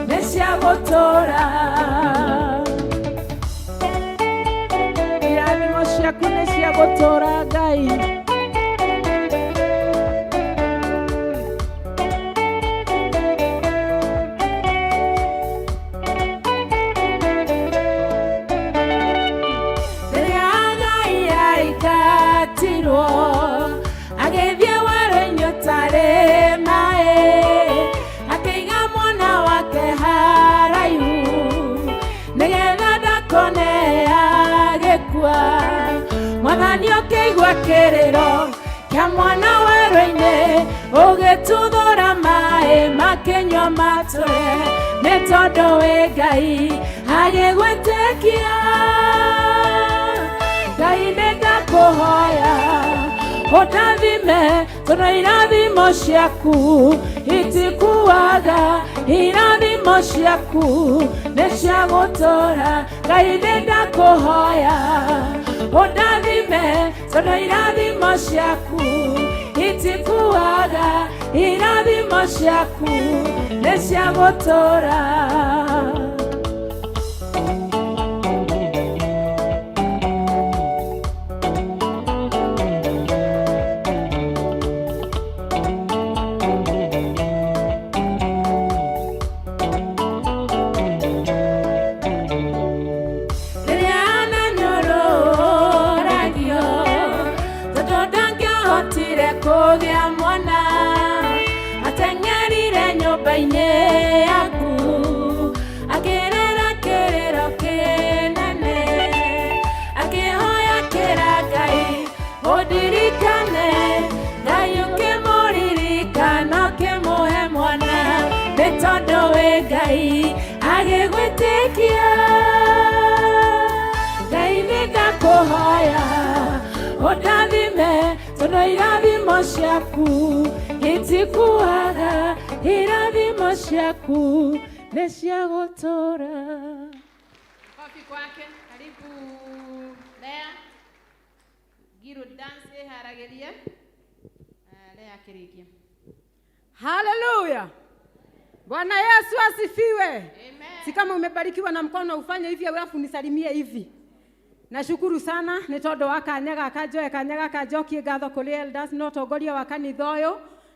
nĩ cia gũtũũra. Irathimo ciaku nĩ cia gũtũũra Ngai. Agethie werũ-inĩ ũtarĩ maĩ, akĩiga mwana wake haraihu nĩgetha ndakone agĩkua. Mwathani ũkĩigua kĩrĩro kĩa mwana werũ-inĩ, ũgĩtuthũra maĩ makĩnyua matũre, nĩ tondũ wĩ Ngai agĩgwĩtĩkia. Ngai nĩ ndakũhoya ũndathime tondũ irathimo ciaku itikuaga, irathimo ciaku nĩ cia gũtũũra. Ngai nĩ ndakũhoya ũndathime tondũ irathimo ciaku itikuaga, irathimo ciaku nĩ cia gũtũũra. Kũgĩa mwana ateng'erire nyũmba-inĩ yaku, akĩrera kĩrĩro kĩnene, akĩhoya kĩra Ngai ũndirikane. Ngai ũkĩmũririkana ũkĩmũhe mwana, nĩ tondũ wĩ Ngai agĩgwĩtĩkia. Ngai nĩ ndakũhoya ũndathime tondũ irathimo ciaku itikuaga, irathimo ciaku nĩ cia gũtũũra. Kofi kwake. Karibu Lea. Giru dance haragĩrie. Lea akĩrĩkia. Haleluya. Bwana Yesu asifiwe. Amen. Si kama umebarikiwa na mkono ufanye hivi alafu nisalimie hivi. Nashukuru sana nĩ tondũ wa kanya gaka njokie ngatho kũrĩ elders no tongoria wa kanitha ũyũ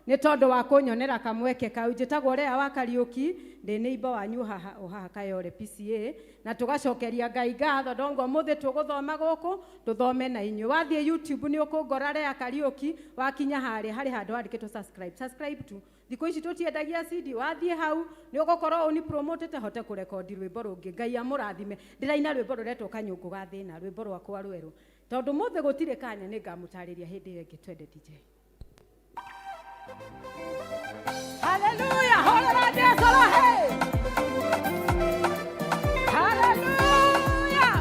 nĩ tondũ wa kũnyonera kamweke kau. Njĩtagwo Lea wa Kariũki, ndĩ nĩimba wanyu haha Kayole PCA, na tũgacokeria Ngai ngatho ndongo mũthĩ tũgũthoma gũkũ tũthome na inyuĩ. Wathiĩ YouTube nĩ ũkũngora Lea Kariũki, wakinya harĩ handũ handĩkĩtwo subscribe tu. Thikũ ici tũtiendagia CD, wathiĩ hau nĩ ũgũkorwo ũni promote hote kũrekondi rwĩmbo rũngĩ. Ngai amũrathime. Ndĩraina rwĩmbo rũretwo kanyũngũ ga thĩna, rwĩmbo rwakwa rwerũ. Tondũ mũthĩ gũtirĩ kanya nĩ ngamũtarĩria hĩndĩ ĩyo ĩngĩ. Twende DJ. Hallelujah, hola Yesu la hey. Hallelujah.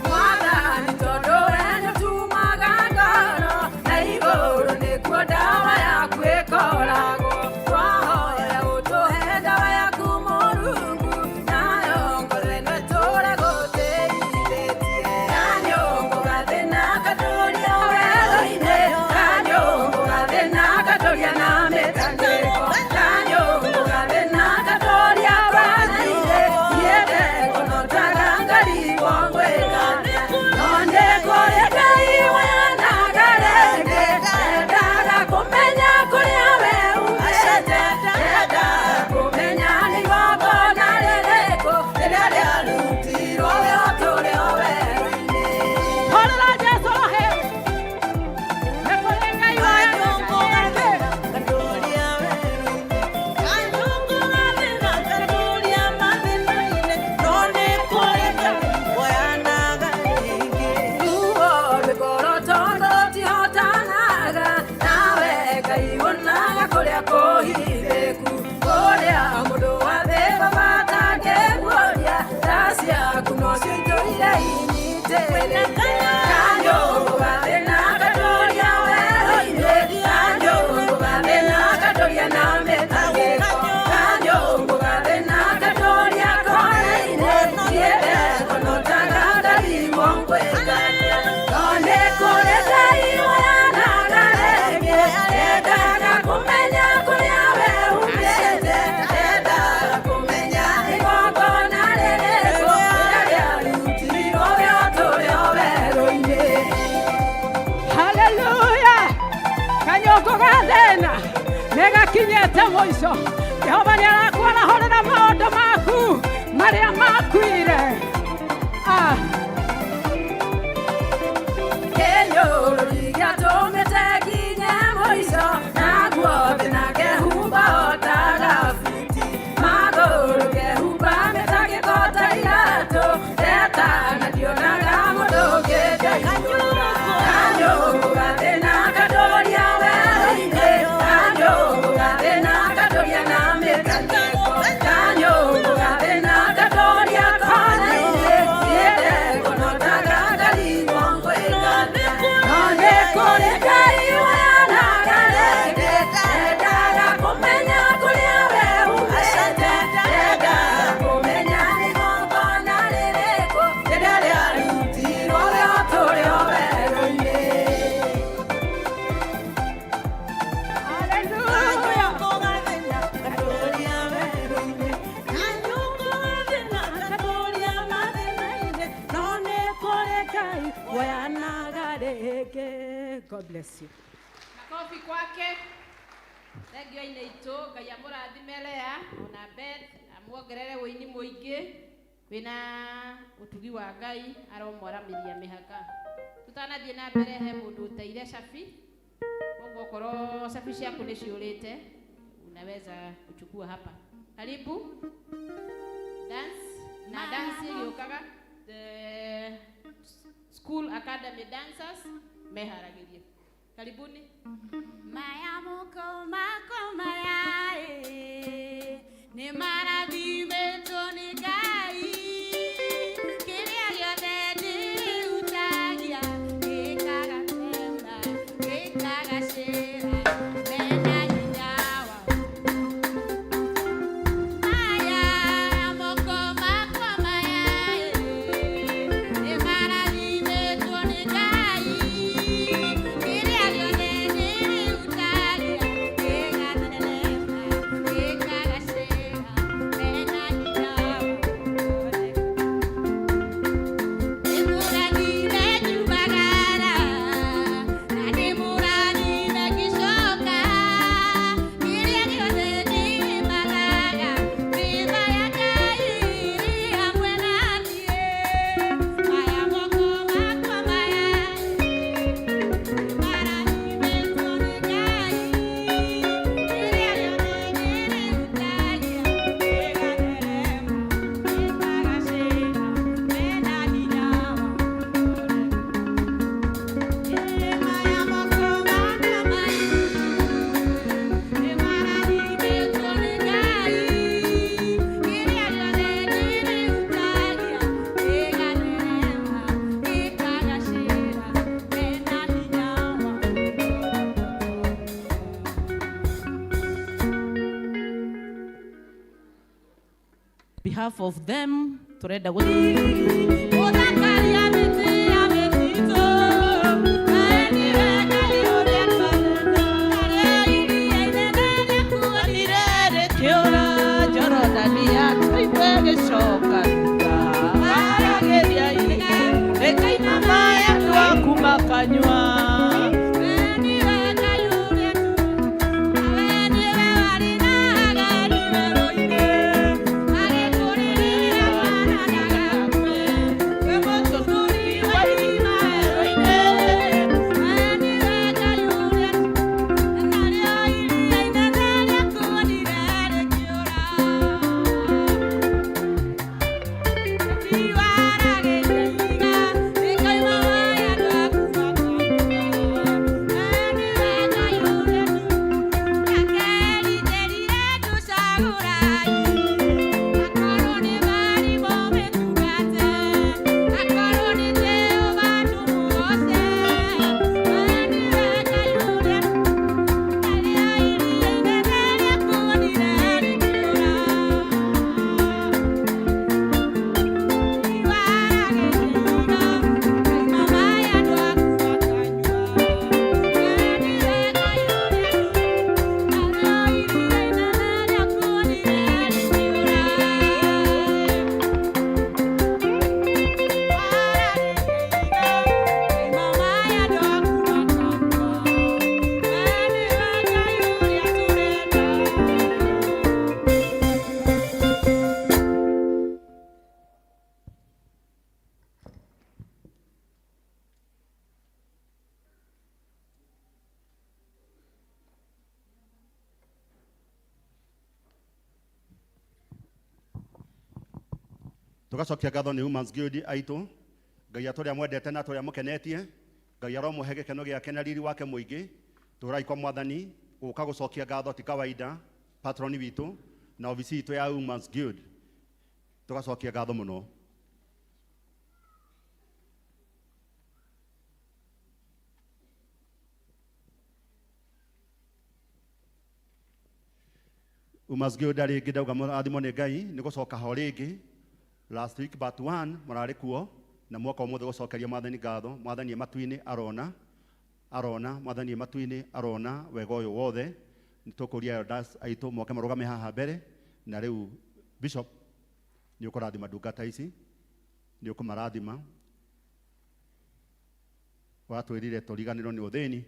Mwana ni todo enyo tumagangano, na igoro ni kwa dawa ya kwekolago. Twahoya utohe dawa ya kumorungu, nayo ngole nwetore gũteithĩtie. Kanyũngũ gathĩna katoria wendo-inĩ, kanyũngũ gathĩna katoria na mĩtangĩko, kanyũngũ gathĩna katoria bana-inĩ, yende kũnotaga Ngai wongwĩkana. Nonde kũrĩ Ngai wanagarenge, endaga kũmenya kũrĩa we umĩte, endaga kũmenya nĩ igongona rĩrĩkũ rĩrĩa rĩarutirwo rĩo tũrĩ o werũ-inĩ. Horera Jesũ he, nĩ kũrĩ Ngai wanagarenge, katoria werũ-inĩ, kanyũngũ gathĩna katoria mathĩna-inĩ, no nĩ kũrĩ Ngai wanagarenge. Ruo rwĩkoro tondũ tihotanaga, nawe Ngai wonaga kũrĩa kũhithĩku, kũrĩa mũndũ wa thĩ baba atangĩguũria, tha ciaku no cio itũire hinya. Negakinyete mwisho. Jehova nĩarakwara maũndũ maku marĩa makuire. Kenyũrũri gĩatũmĩte nginye mũico, naguo thĩ na kehumba otaga buti. Magũrũ kehumba mĩtangĩko ta iratũ, etana ndionaga mũndũ ũngĩ ngaihũra. Kanyũmba thĩna katũria werũ-inĩ, kanyũmba thĩna katũria na mĩtangĩko, kanyũmba thĩna katũria kona-inĩ, yendeko notaga ngarigwo ngwĩkana. No nĩ kũrĩ Ngai wanagare, endaga kũmenya kũrĩa wehumĩte, endaga kũmenya igongona rĩrĩkũ rĩrĩa rĩarutirwo rĩo tũrĩ o werũ-inĩ. God bless you. Makofi kwake. Thengio ine itu Ngai amũrathime Lea ona Beth amuongerere ũini mũingĩ wĩna ũtugi wa Ngai aromwaramiria mĩhaka. Tutanathiĩ na mbere he mũndũ ũteire cabi, koguo korwo cabi ciaku nĩ ciũrĩte unaweza kuchukua hapa. Karibu dance na dance ĩgĩũkaga the School Academy Dancers meharagirie. Karibuni. Maya moko mako maya ni marathimetwo nĩ Ngai, kĩrĩa gĩothe ndĩrutagia gĩkaga kũmba gĩkaga cĩra mena hinya wao. Maya moko mako maya ni marathimetwo nĩ Ngai, kĩrĩa gĩothe ndĩrutagia gĩkaga kũmba gĩkaga cĩra mena hinya wao. Nimurathime njumagara na nimurathime ngĩcoka, kĩrĩa gĩothe ndĩmagaga mĩtha ya Ngai ĩrĩ hamwe na niĩ. Maya moko makwa maya marathimetwo nĩ Ngai, kĩrĩa gĩothe ndĩrutagia gĩgatherema gĩkagacĩra mena hinya wao. Maya moko makwa maya nĩ marathimetwo nĩ Ngai, kĩrĩa gĩothe ndĩrutagia gĩgatherema gĩkagacĩra mena hinya wao. Behalf of them, turenda Ũthakaria mĩtĩ ya mĩtitũ, nawe nĩwe Ngai ũrĩa twarenda. Harĩa iria inene rĩkuonire rĩkĩũra Jorodani yatũigwe gĩcoka thutha, waragĩria-inĩ rĩkainama andũ aku makanyua. we nĩwe Ngai ũrĩa nawe nĩwe warĩ na Hagari werũ-inĩ, agĩkũrĩrĩra mwana ndagakue. tugacokia ngatho nĩ Women's Guild aitũ Ngai atũrĩa mwendete na atũrĩa mũkenetie Ngai aromũhe gĩkeno gĩake na riri wake mũingĩ tũrai kwa Mwathani gũka gũcokia ngatho ti kawaida patroni witũ na obici itũ ya Women's Guild tugacokia ngatho mũno. Women's Guild rĩngĩ ndauga mũrathimo nĩ Ngai nĩ gũcoka ho rĩngĩ last week but one mũrarĩ kuo na mwaka ũmũthĩ gũcokeria Mwathani ngatho. Mwathani matu-inĩ arona Mwathani matu-inĩ arona wega ũyũ wothe. Nĩ tũkũria elders aitũ moke marũgame haha mbere na rĩu Bishop nĩ ũkũrathima ndungata ici nĩ ũkũmarathima watwĩrire tũriganĩrwo nĩ ũthĩni.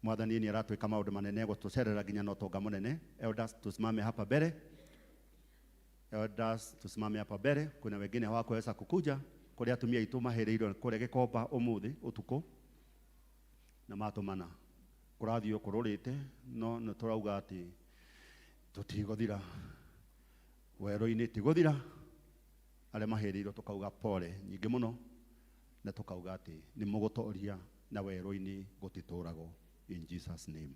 Mwathani nĩ aratwĩka maũndũ manene gũtũcerera nginya na ũtonga mũnene. Elders tusimame hapa mbere. Elders tusimame hapa mbere. Kuna wengine hawakuweza kukuja kũrĩa atumia aitũ mahereirwo kũrĩa Gĩkomba ũmũthĩ ũtukũ na matũmana kũrathiĩ kũrũrĩte no nĩ tũrauga atĩ tũtigũthira werũ-inĩ tigũthira arĩa mahereirwo tũkauga pole nyingĩ mũno na tũkauga atĩ nĩ mũgũtoria na werũ-inĩ gũtitũragwo in Jesus name.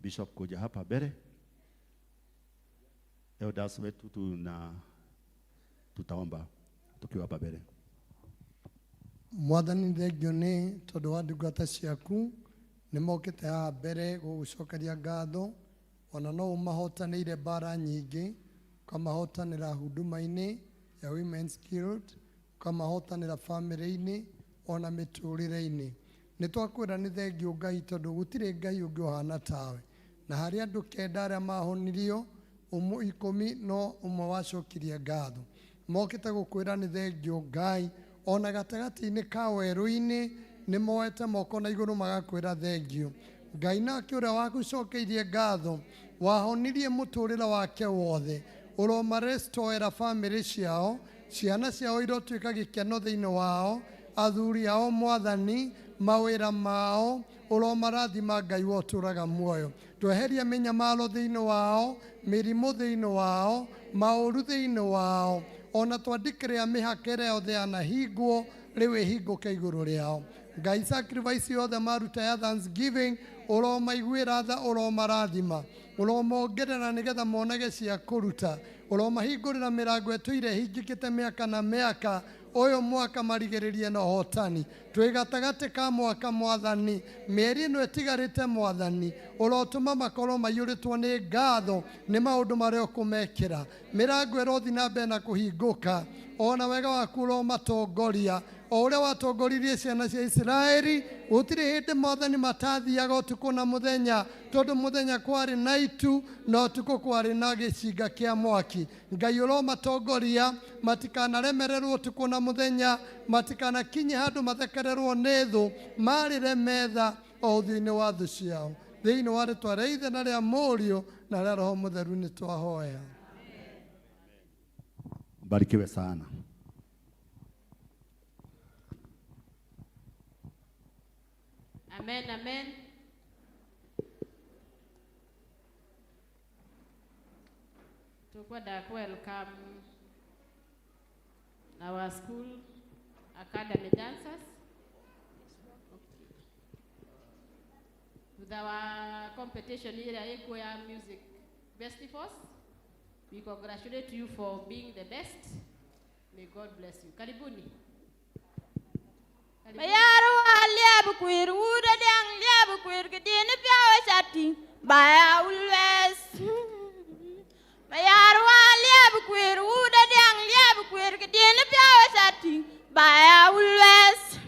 Bishop kuja hapa mbere. Elders wetu tutaomba tukiwa hapa mbere. Mwathani thengio nĩ tondũ wa ndungata ciaku nĩ mokĩte haha mbere gũgũcokeria ngatho ona no ũmahotanĩire mbara nyingĩ ũkamahotanĩra huduma-inĩ ya Women's Guild ũkamahotanĩra family-inĩ ona mĩtũrĩre-inĩ. Nĩ twakwĩra nĩ thengio Ngai tondũ gũtirĩ Ngai ũngĩ ũhana tawe na harĩ andũ kenda arĩa mahonirio ũmwe 10 no ũmwe wacokirie ngatho. Mokĩte gũkwĩra nĩ thengio Ngai ona gatagatĩ-inĩ ka werũ-inĩ nĩ moete moko na igũrũ magakwĩra thengio. Ngai nake ũrĩa wagũcokeirie ngatho wahonirie mũtũrĩre wake wothe ũromarestoera family ciao ciana ciao irotuĩka gĩkeno thĩinĩ wao athuri ao Mwathani mawĩra mao ũromarathima Ngai wa ũtũraga muoyo. Tweheria mĩnyamaro thĩinĩ wao mĩrimũ thĩinĩ wao maũru thĩinĩ wao ona twandĩkĩra mĩhaka ĩrĩa yothe yanahingwo rĩu ĩhingũke igũrũ rĩao. Ngai sacrifice yothe maruta ya thanksgiving ũromaiguĩra tha ũromarathima ũromongerera nĩgetha monage cia kũruta ũromahingũrĩra mĩrango ĩtũire hingĩkĩte mĩaka na mĩaka ũyũ mwaka marigĩrĩrie na ũhotani twĩ gatagatĩ ka mwaka Mwathani mĩeri ĩno ĩtigarĩte Mwathani ũrotũma makorwo maiyũrĩtwo nĩ ngatho nĩ maũndũ marĩa ũkũmekĩra mĩrango ĩrothi na mbere na kũhingũka ona wega waku ũromatongoria o ũrĩa watongoririe ciana cia Isiraeli gũtirĩ hĩndĩ Mwathani matathiaga ũtukũ na mũthenya tondũ mũthenya kwarĩ na itu na ũtukũ kwarĩ na gĩcinga kĩa mwaki. Ngai ũromatongoria matikanaremererwo ũtukũ na mũthenya matikanakinye handũ mathekererwo nĩ thũ marĩre metha o thĩinĩ wa thũ ciao thĩinĩ wa rĩtwa rĩa Ithe na rĩa Mũriũ na rĩa Roho Mũtheru nĩ twahoya. Barikiwe sana. Amen, amen. Tukwenda welcome our school academy dancers with our competition here at Equia Music Festivals. We congratulate you for being the best. May God bless you. Karibuni. Mayaru aliabu kwir wuda dang liabu kwir kidini piawa chati baya ulwes. Mayaru aliabu kwir wuda dang liabu kwir kidini piawa chati baya ulwes.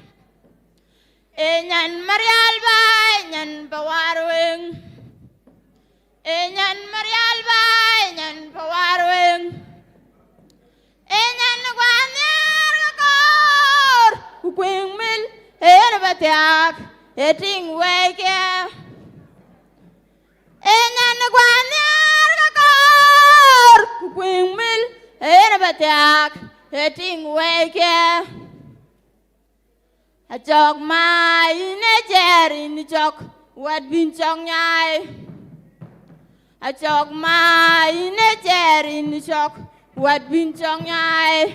Enyan marial ba enyan bawarweng. Enyan marial ba enyan bawarweng. Enyan gwanyar kakor kukwing mil batiak eting weke enyan gwanyar kakor kukwing mil batiak eting weke achok mai ne jeri ni chok wad bin chong nyai achok mai ne jeri ni chok Wat bincang nyai.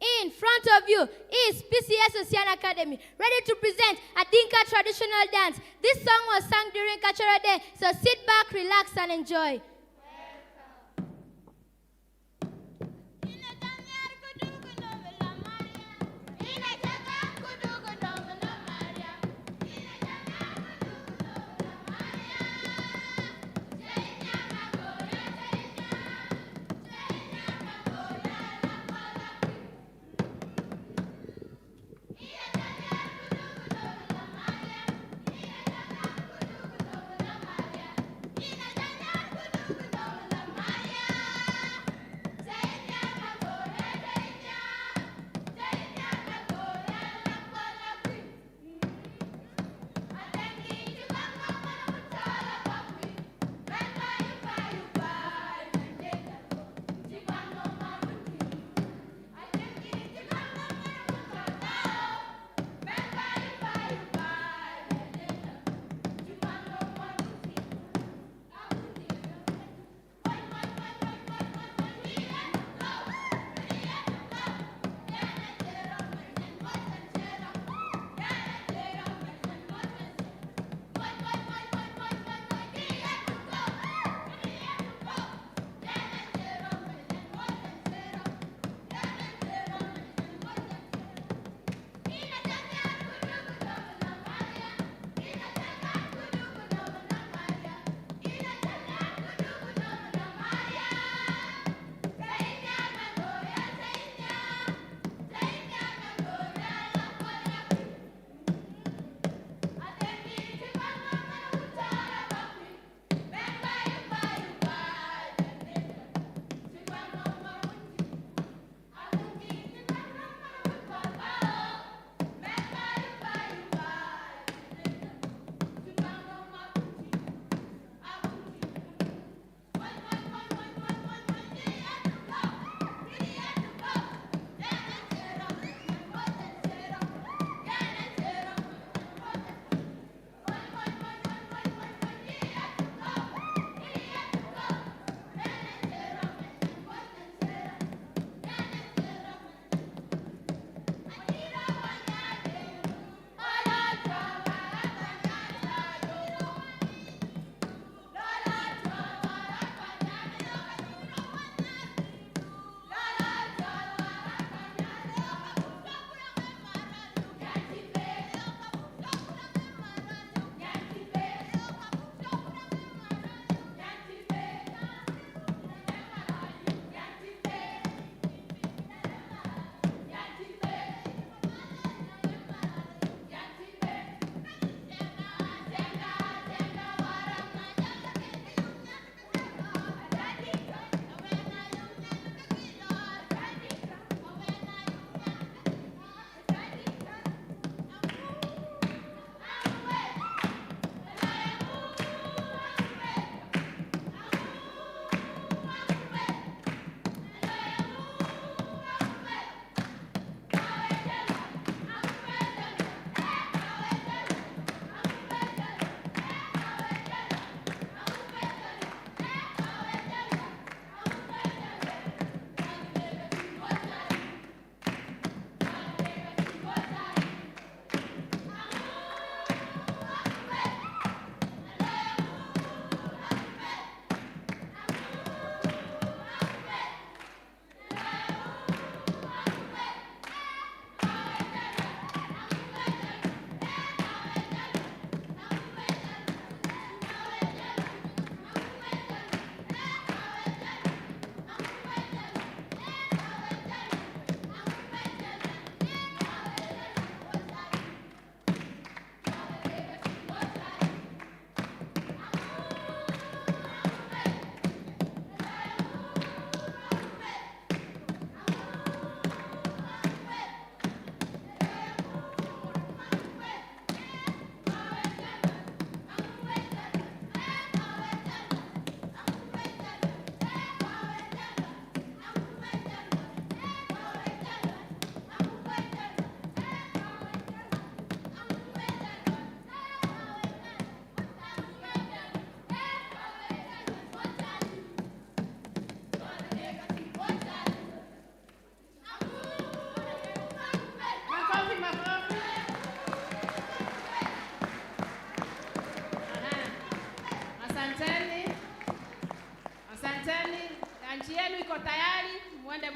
In front of you is PCS Ocean Academy, ready to present a Dinka traditional dance. This song was sung during Cultural Day, so sit back, relax, and enjoy.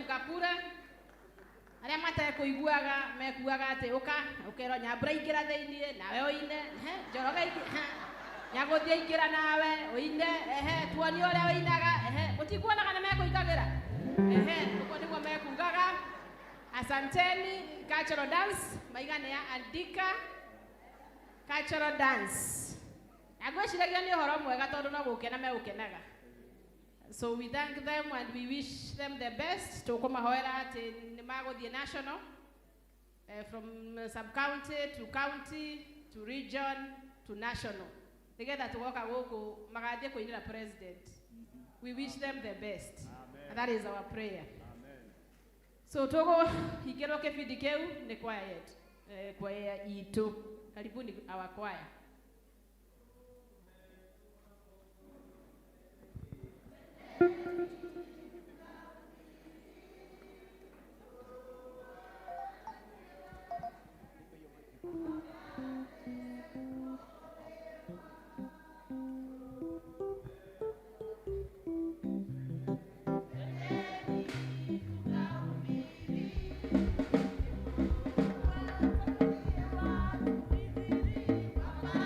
meguka kura aria matae kuiguaga mekuaga ati uka ukero nyambura ingira theinie nawe oine njoroga nyaguthie ingira nawe oine tuoni uria oinaga utikuonaga na mekuikagira uko niguo mekugaga. Asanteni. Cultural dance maigane ya andika cultural dance agweciragia ni uhoro mwega tondu no gukena megukenaga. So we thank them and we wish them the best. Tukumahoera ati ni maguthie national from sub-county to county to region to national. Together tugoka guku magathie kuinira president. We wish them the best. And that is our prayer. So togo hikero kipindi keu ni kwaya yetu. Kwaya itu. Karibuni our choir. Mama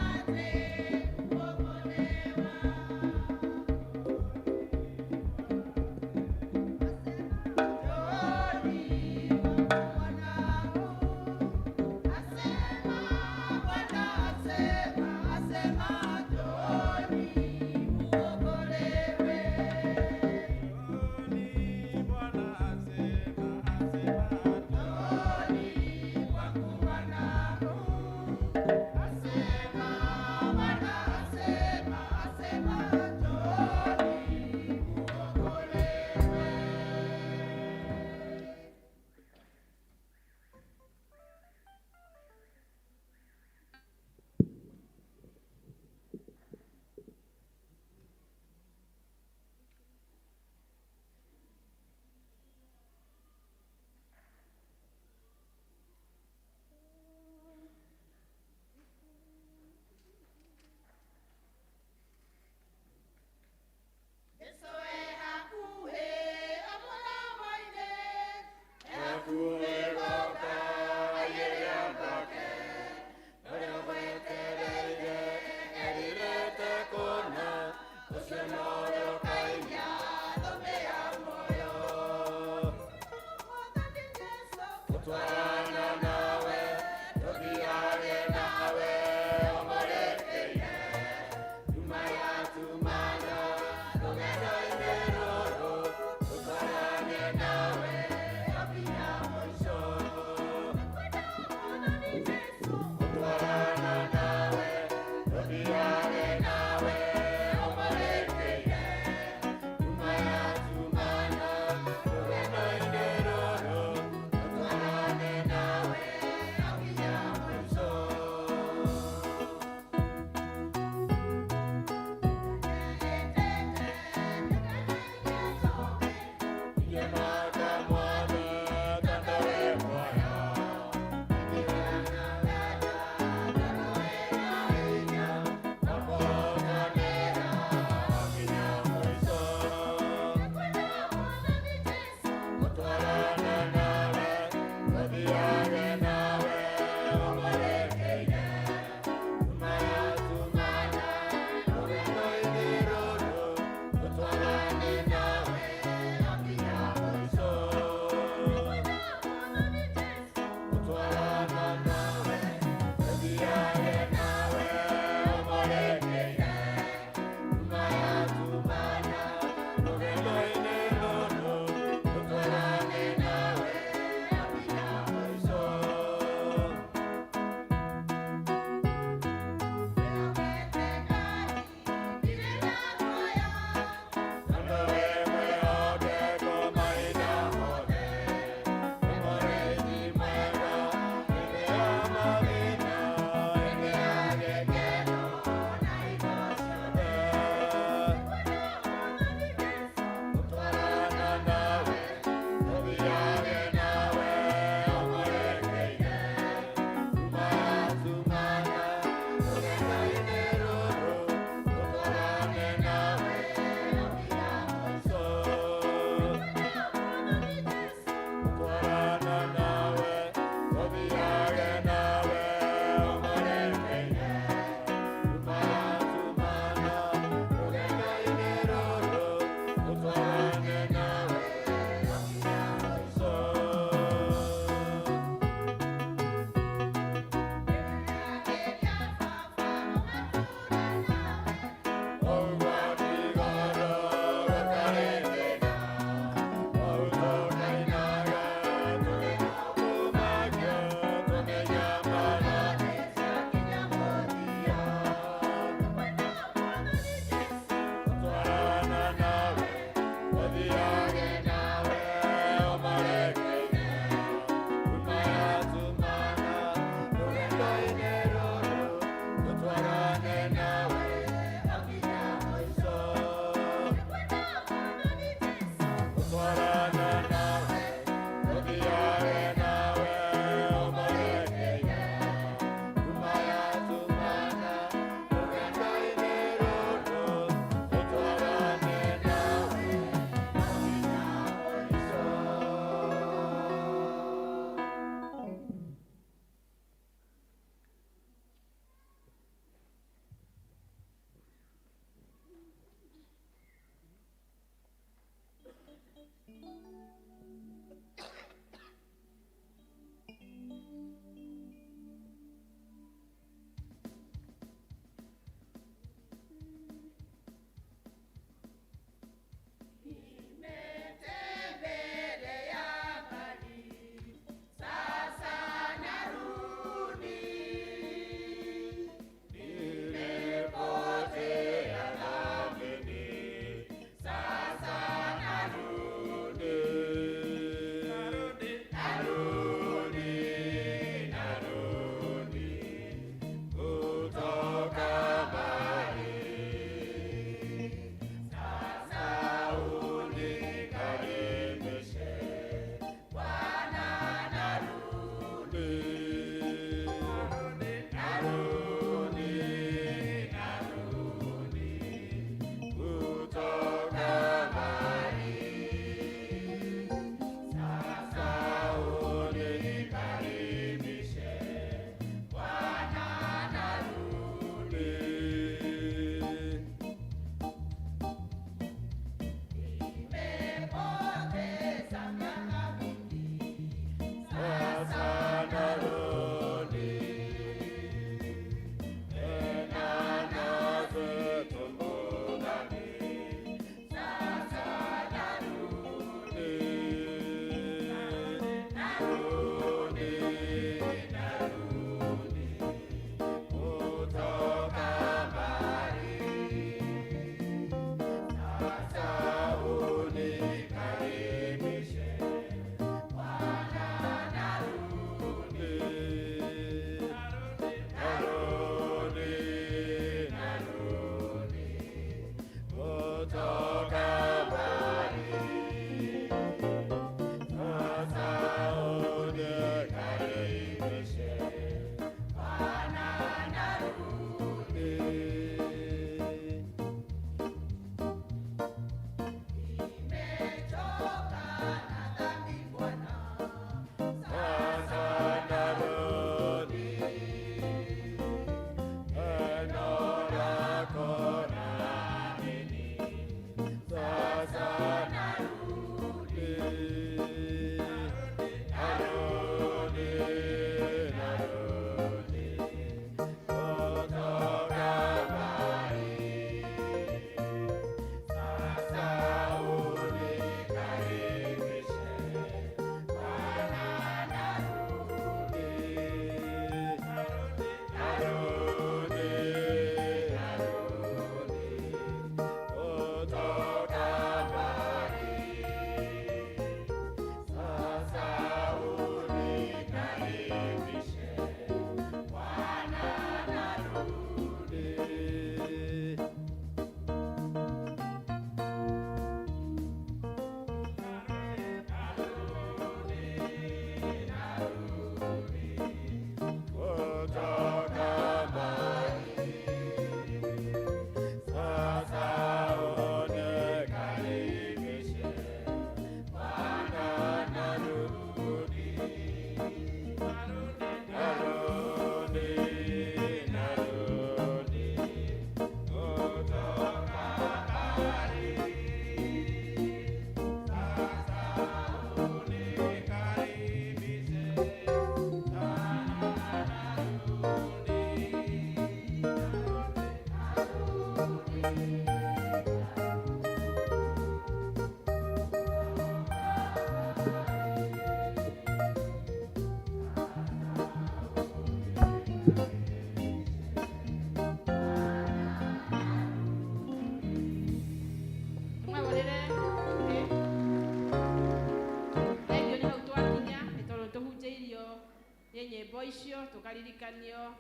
nyimbo icio tukaririkanio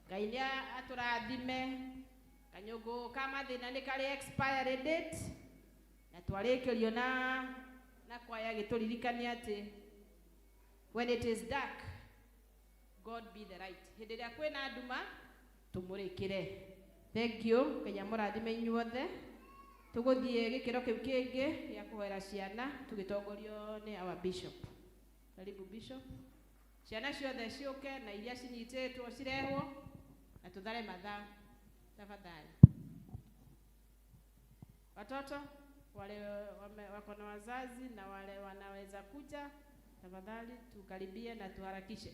Ngai nĩ atũrathime kanyũngũ ka mathĩna nĩ karĩ expiry date na twarĩkĩrio na kwaya gĩtũririkania atĩ when it is dark God be the light. Hĩndĩ ĩrĩa kwĩna nduma tũmũrĩkĩre. Thank you. Ngai amũrathime inyuothe. Tũgũthiĩ gĩkĩro kĩu kĩngĩ gĩa kũhoera ciana tũgĩtongorio nĩ our bishop. Karibu bishop. Ciana ciothe ciũke na iria cinyitĩtwo cirehwo na tũthare mathaa tafadhali. Watoto wale wako na wazazi na wale wanaweza kuja, tafadhali tukaribie na tuharakishe.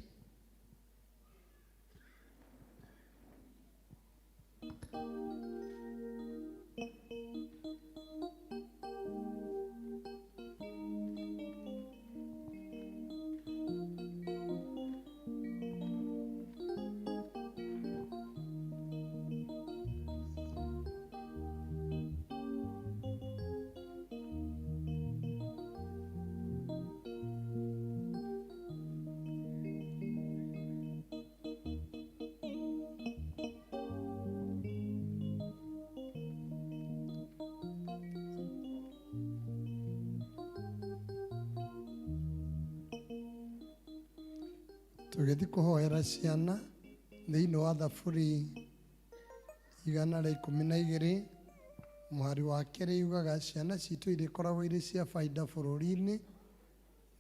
Tugithi kuhoera ciana thiini wa thaburi 112 muhari wa keri yugaga ciana citu irikoragwo iri cia faida bururi-ini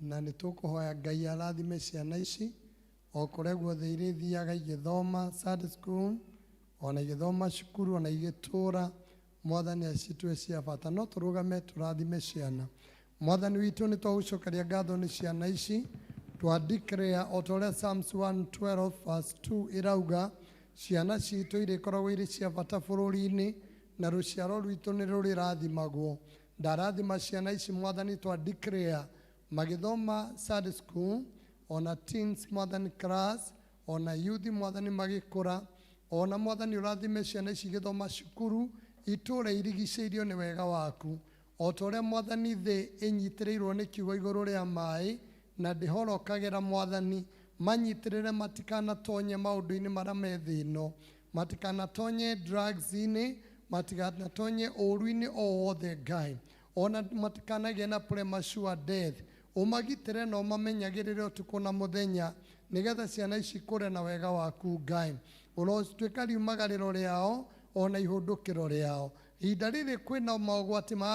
na ni tukuhoya Ngai arathime ciana ici o kuria guothe irithiaga igithoma Sunday school ona igithoma cukuru ona igitura Mwathani acitue cia bata no turugame turathime ciana. Mwathani witu ni twagucokeria ngatho ni ciana ici twa declare otore Psalms 112 verse 2 irauga ciana citu irikoragwo iri cia bata bururi-ini na ruciaro rwitu ni rurirathimagwo. Ndarathima ciana ici Mwathani twa declare magithoma Sunday school ona teens Mwathani class ona youth Mwathani magikura ona Mwathani urathime ciana ici githoma cukuru itura irigiceirio ni wega waku otore Mwathani thi inyitirirwo ni kiugo iguru ria mai na ndihorokagira Mwathani manyitirire matikanatonye maundu-ini maria me thino matikanatonye drugs-ini matikanatonye uru-ini o wothe Ngai ona matikanagie na premature death umagitire no mamenyagirire utuku na muthenya nigetha ciana ici kure na wega waku Ngai urotwika riumagariro riao ona ihundukiro riao ihinda riri kwina mogwati ma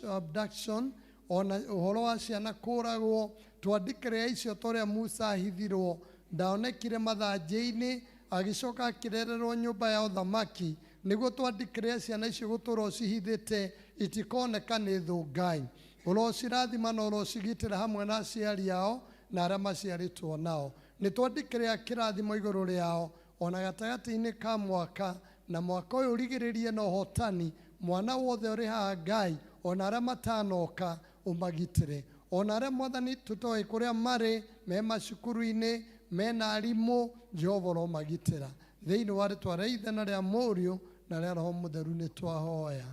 abduction ona uhoro wa ciana kuragwo twandikire icio toria Musa ahithirwo ndaonekire mathanjĩ-ini agicoka akirererwo nyumba ya uthamaki niguo twandikire ciana icio gutura cihithite itikoneka ni thu Ngai urocirathima na urocigitira hamwe na aciari ao na aria maciaritwo nao ni twandikire kirathimo iguru riao ona gatagati-ini ka mwaka na mwaka uyu urigiririe na uhotani mwana wothe uri haha Ngai ona aria matanoka umagitire ona aria Mwathani tutoi kuria mari me macukuru-ini mena arimu Jehova uromagitira thiini wa ritwa ria Ithe na ria Mũriũ na ria Roho Mutheru ni twahoya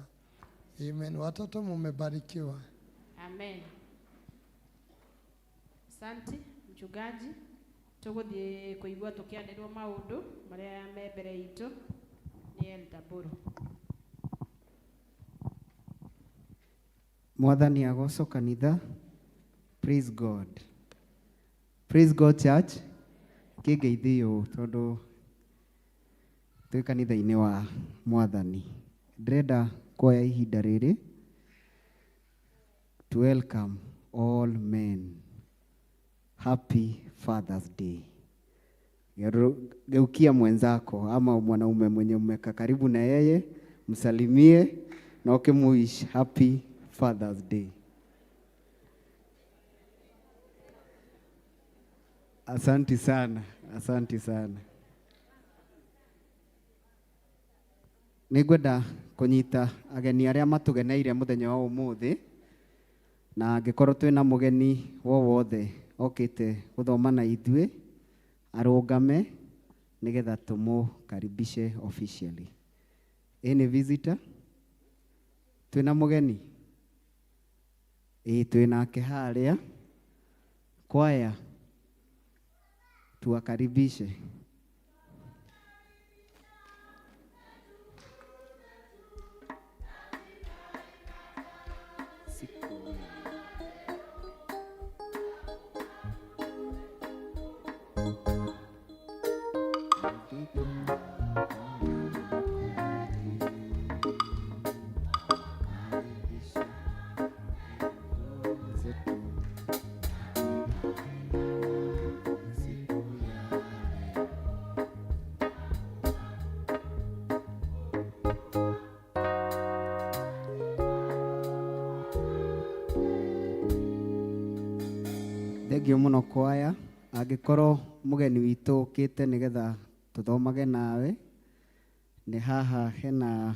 amen. Watoto mumebarikiwa. Amen. Asante mchungaji, tuguthie kuigua tukianirwo maundu maria me mbere itu ni Elder Buru. Mwathani agoco kanitha. Praise God. Praise God church. Kigeithio tondu twi kanitha-ini wa Mwathani. Ndrenda kuoya ihinda riri to welcome all men. Happy Father's Day. Geukia mwenzako ama mwanaume mwenye umeka karibu na yeye, msalimie na ukimuish Happy Father's Day. Asante sana, asante sana. Nigwenda kunyita ageni aria matugeneire muthenya wa umuthi na angikorwo twina mugeni wowothe okite guthoma na ithuĩ arungame nigetha tumukaribishe officially. Any visitor? Twina mugeni? Twinake haria. Kwaya tuwakaribishe. thengio muno kwaya angikorwo mugeni witũ ũkĩte nĩgetha tũthomage nawe nĩ haha hena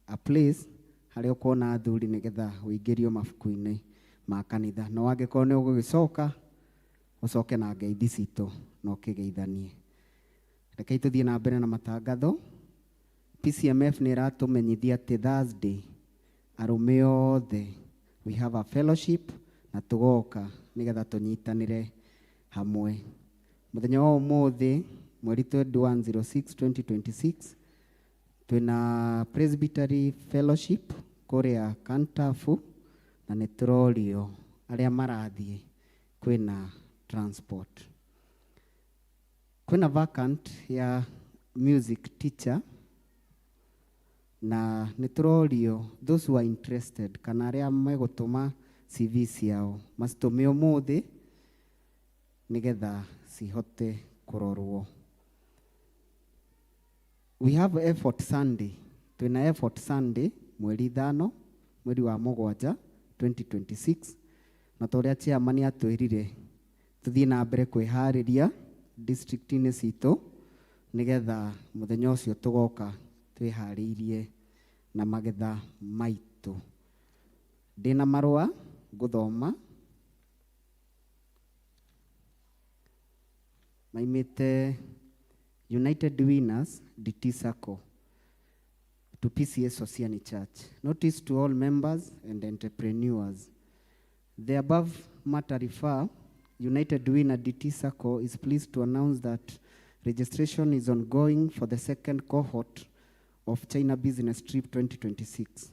a place harĩa ũkuona athuri nĩgetha ũingĩrio mabuku-inĩ ma kanitha no angĩkorwo nĩ ũgũgĩcoka ũcoke na ngeithi citũ na ũkĩgeithanie. Rekei tũthiĩ na mbere na matangatho. PCMF nĩ ĩratũmenyithia atĩ Thursday arũme othe we have a fellowship na tũgoka nĩgetha tũnyitanĩre hamwe. Mũthenya wa ũmũthĩ mweri 21/06/2026 twĩna Presbytery Fellowship kũrĩa Kantafu na nĩ tũrorio arĩa marathiĩ kwĩna transport. Kwĩna vacant ya music teacher na nĩ tũrorio those who are interested kana arĩa megũtũma CV ciao macitũme ũmũthĩ nĩgetha cihote kũrorwo. We have effort Sunday. Twĩna effort Sunday mweri 5 mweri wa 7 2026 na tũrĩa chairman atwĩrire tũthiĩ na mbere kwĩharĩria district-inĩ citũ nĩgetha mũthenya ũcio tũgoka twĩharĩirie na magetha maitũ. Ndĩna marũa ngũthoma maimĩte United Winners DT Sacco to PCS Osiani Church. Notice to all members and entrepreneurs. The above matter refer United Winner DT Sacco is pleased to announce that registration is ongoing for the second cohort of China Business Trip 2026,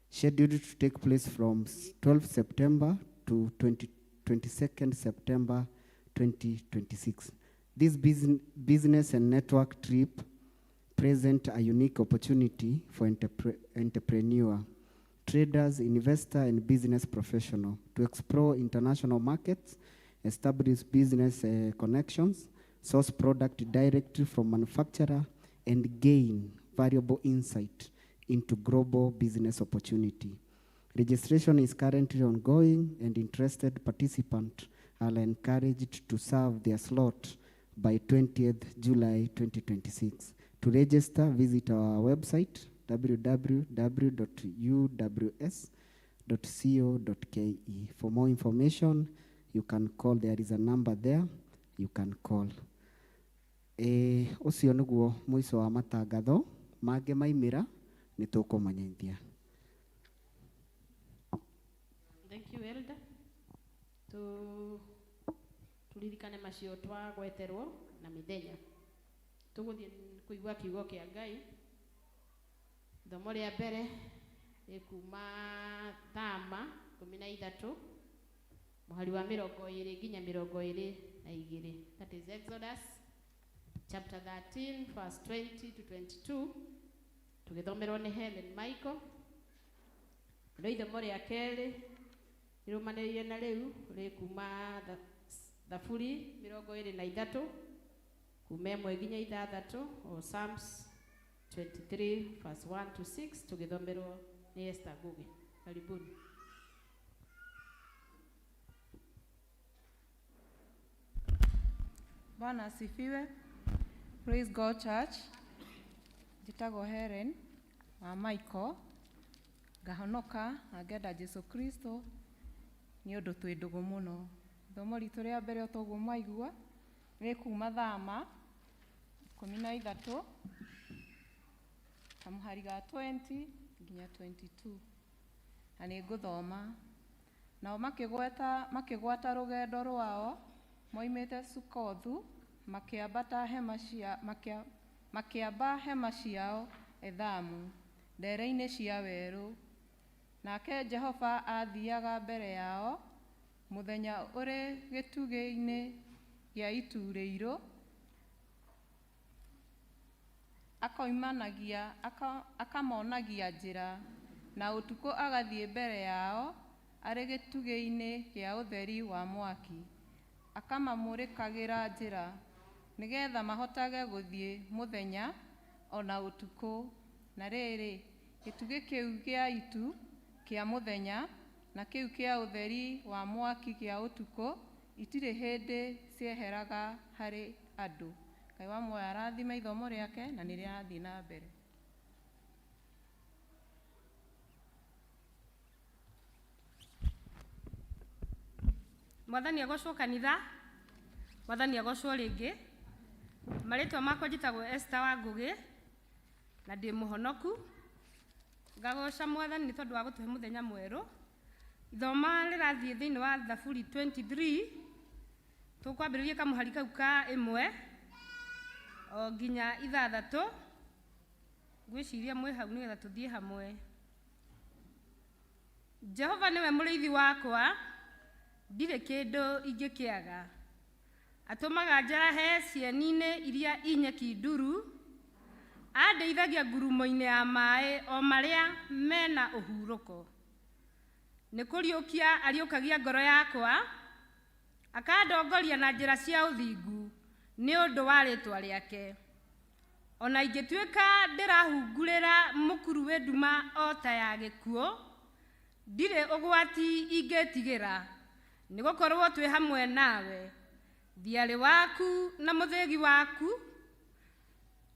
scheduled to take place from 12 September to 22nd September 2026. This business and network trip present a unique opportunity for entrepreneur, traders, investor, and business professional to explore international markets, establish business connections, source product directly from manufacturer, and gain valuable insight into global business opportunity. Registration is currently ongoing, and interested participants are encouraged to serve their slot by 20th July 2026. To register, visit our website www.uws.co.ke. For more information, you can call. There is a number there you can call. Ucio niguo mwiso wa matangatho mangĩ maimĩra nĩ tũkũmanyithia. Thank you, Elder. Turirikane macio twagweterwo na mĩthenya. Tũgũthiĩ kũigua kiugo kĩa Ngai. Ithomo rĩa mbere rĩkuma Thama 13 mũhari wa 20 nginya 22. That is Exodus chapter 13 verse 20 to 22. Tũgĩthomerwo nĩ Helen Michael. No ithomo rĩa kerĩ rĩrũmanĩrĩire na rĩu rĩkuma Thaburi 23 kuma 1 nginya 6 o Psalms 23 verse 1 to 6. Tũgĩthomerwo nĩ Esther Ngugi. Karibuni. Bwana asifiwe. Praise God Church. Njĩtagwo Helen wa Michael. Ngahonoka na ngenda Jesu Kristo nĩ ũndũ twĩ ndũgũ mũno. Ithomo ritũ rĩa mbere ũtoguo mwaigua rĩ kuma Thama 13 kamũhari ga 20 nginya 22. Na nĩ ngũthoma. Nao makĩgwata rũgendo rwao moimĩte Sukothu makĩamba hema ciao Ethamu ndere-inĩ cia werũ. Nake Jehova athiaga mbere yao mũthenya ũrĩ gĩtugĩ-inĩ gĩa itu rĩirũ, akamonagia njĩra, na ũtukũ agathiĩ mbere yao arĩ gĩtugĩ-inĩ gĩa ũtheri wa mwaki, akamamũrĩkagĩra njĩra nĩgetha mahotage gũthiĩ mũthenya ona ũtukũ. Na rĩrĩ, gĩtugĩ kĩu gĩa itu kĩa mũthenya na kĩu kĩa ũtheri wa mwaki kĩa ũtukũ itirĩ hĩndĩ cieheraga harĩ andũ. Ngai wa muoyo arathime ithomo rĩake na nĩ rĩrathiĩ na mbere. Mwathani agocwo kanitha, Mwathani agocwo rĩngĩ. Marĩtwa makwa njĩtagwo Esther Wangũgĩ na ndĩ mũhonoku. Ngagoca Mwathani nĩ tondũ wa gũtũhe mũthenya mwerũ. Ithoma rĩrathiĩ thĩinĩ wa Thaburi 23, tũkwambĩrĩria kamũhari kau ka 1 o nginya 6. Ngwĩciria mwĩ hau nĩgetha tũthiĩ hamwe. Jehova nĩwe mũrĩithi wakwa, ndirĩ kĩndũ ingĩkĩaga. Atũmaga njarahe cieni-inĩ iria inyeki nduru, andeithagia ngurumo-inĩ ya maaĩ o marĩa mena ũhurũko. Nĩ kũriũkia ariũkagia ngoro yakwa, akandongoria na njĩra cia ũthingu nĩ ũndũ wa rĩĩtwa rĩake. Ona ingĩtuĩka ndĩrahungurĩra mũkuru wĩ nduma o ta ya gĩkuũ, ndirĩ ũgwati ingĩtigĩra, nĩ gũkorwo twĩ hamwe nawe. Thiarĩ waku na mũthĩgi waku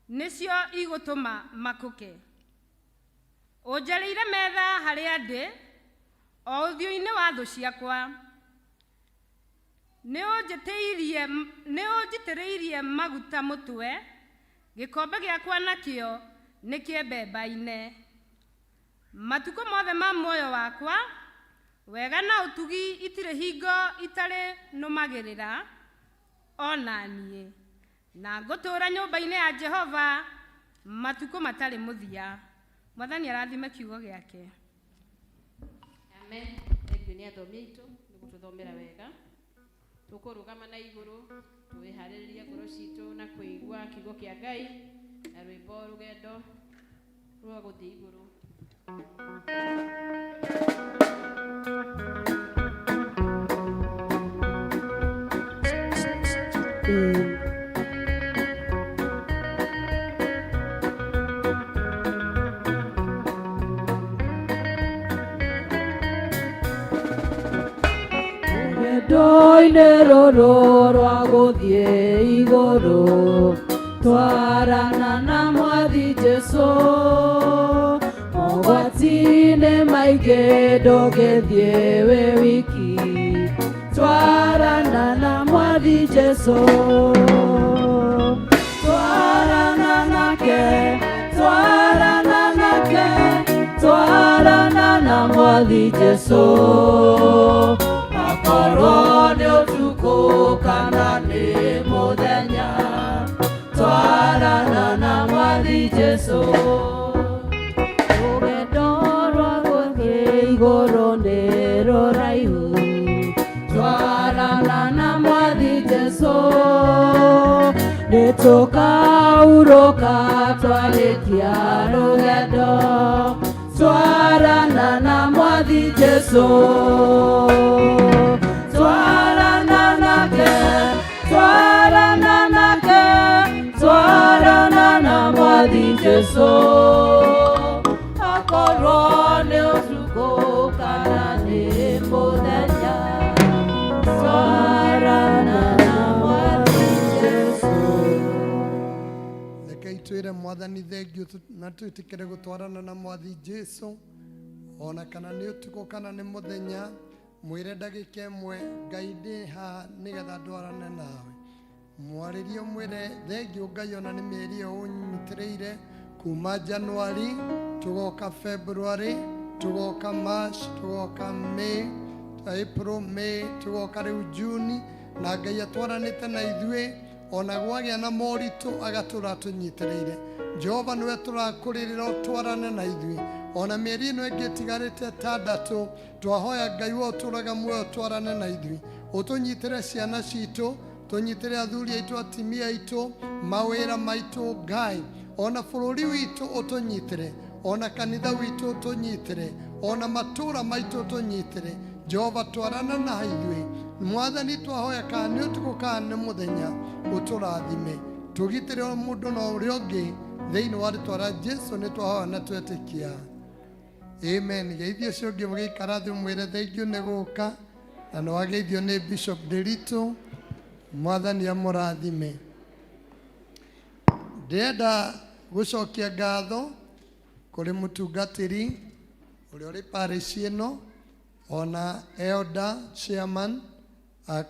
nĩcio igũtũma makũke. Ũnjarĩire metha harĩa ndĩ, o ũthiũ-inĩ wa thũ ciakwa. Nĩ ũnjitĩrĩirie maguta mũtwe, gĩkombe gĩakwa nakĩo nĩ kĩembembaine. Matukũ mothe ma muoyo wakwa, wega na ũtugi itirĩ hingo itarĩ nũmagĩrĩra ona niĩ. Na ngũtũũra nyũmba-inĩ ya Jehova matukũ matarĩ mũthia. Mwathani arathime kiugo gĩake. Amen. Thengiũ nĩ athomi aitũ nĩ gũtũthomera wega. Tũkũrũgama na igũrũ, twĩharĩrĩrie ngoro citũ na kũigua kiugo kĩa Ngai na rwĩmbo rũgendo rwa gũthiĩ igũrũ. Rũgendo-inĩ rũrũ rwa gũthiĩ igũrũ, twarana na Mwathi Jesũ. Mogwati-inĩ maingĩ ndũngĩthiĩ wĩ wiki, twarana na Mwathi Jesũ. Twarana nake, twarana nake, twarana na Mwathi Jesũ. Akorwo nĩ ũtukũ kana nĩ mũthenya, twarana na Mwathi Jesũ. Rũgendo rwa gũthiĩ igũrũ nĩ rũraihu, twarana na Mwathi Jesũ. Nĩtũkaurũka twarĩkia rũgendo, twarana na Mwathi Jesũ. Twarana nake, twarana nake, twarana na Mwathi Jesũ. Akorwo nĩ ũtukũ kana nĩ mũthenya, twarana na Mwathi Jesũ. Rekei twĩre Mwathani thengiũ na twĩtĩkĩre gũtwarana na Mwathi Jesũ. Ona kana nĩ ũtukũ kana nĩ mũthenya, mwĩre ndagĩka ĩmwe Ngai ndĩ haha nĩgetha ndwarane nawe. Mwarĩrie mwĩre thengiũ Ngai ona nĩ mĩeri ĩyo ũnyitĩrĩire kuma Januari, tũgoka February, tũgoka March, tũgoka May, April, May, tũgoka rĩu June, na Ngai atwaranĩte na ithuĩ ona gwagĩa na moritũ agatũra tũnyitĩrĩire. Jehova nĩwe tũrakũrĩrĩra ũtwarane na ithuĩ. Ona mĩeri ĩno ĩngĩ ĩtigarĩte 6, twahoya Ngai wa ũtũũraga muoyo twarane na ithuĩ. Ũtũnyitĩre ciana citũ, tũnyitĩre athuri aitũ, atimia aitũ, mawĩra maitũ Ngai. Ona bũrũri witũ ũtũnyitĩre, ona kanitha witũ ũtũnyitĩre, ona matũũra maitũ ũtũnyitĩre. Jehova twarana na ithuĩ. Mwathani twahoya kana nĩ ũtukũ kana nĩ mũthenya, ũtũrathime. Tũgitĩre o mũndũ na ũrĩa ũngĩ thĩinĩ wa rĩĩtwa rĩa Jesũ nĩ twahoya na twetĩkia. Amen. Geithio ũcio ũngĩ mũgĩikara thĩ mwĩre thengiũ nĩ gũka na nĩ wageithio nĩ Bishop Nderitu. Mwathani amũrathime. Ndĩrenda gũcokia ngatho kũrĩ mũtungatĩri ũrĩa ũrĩ parish ĩno, ona elder chairman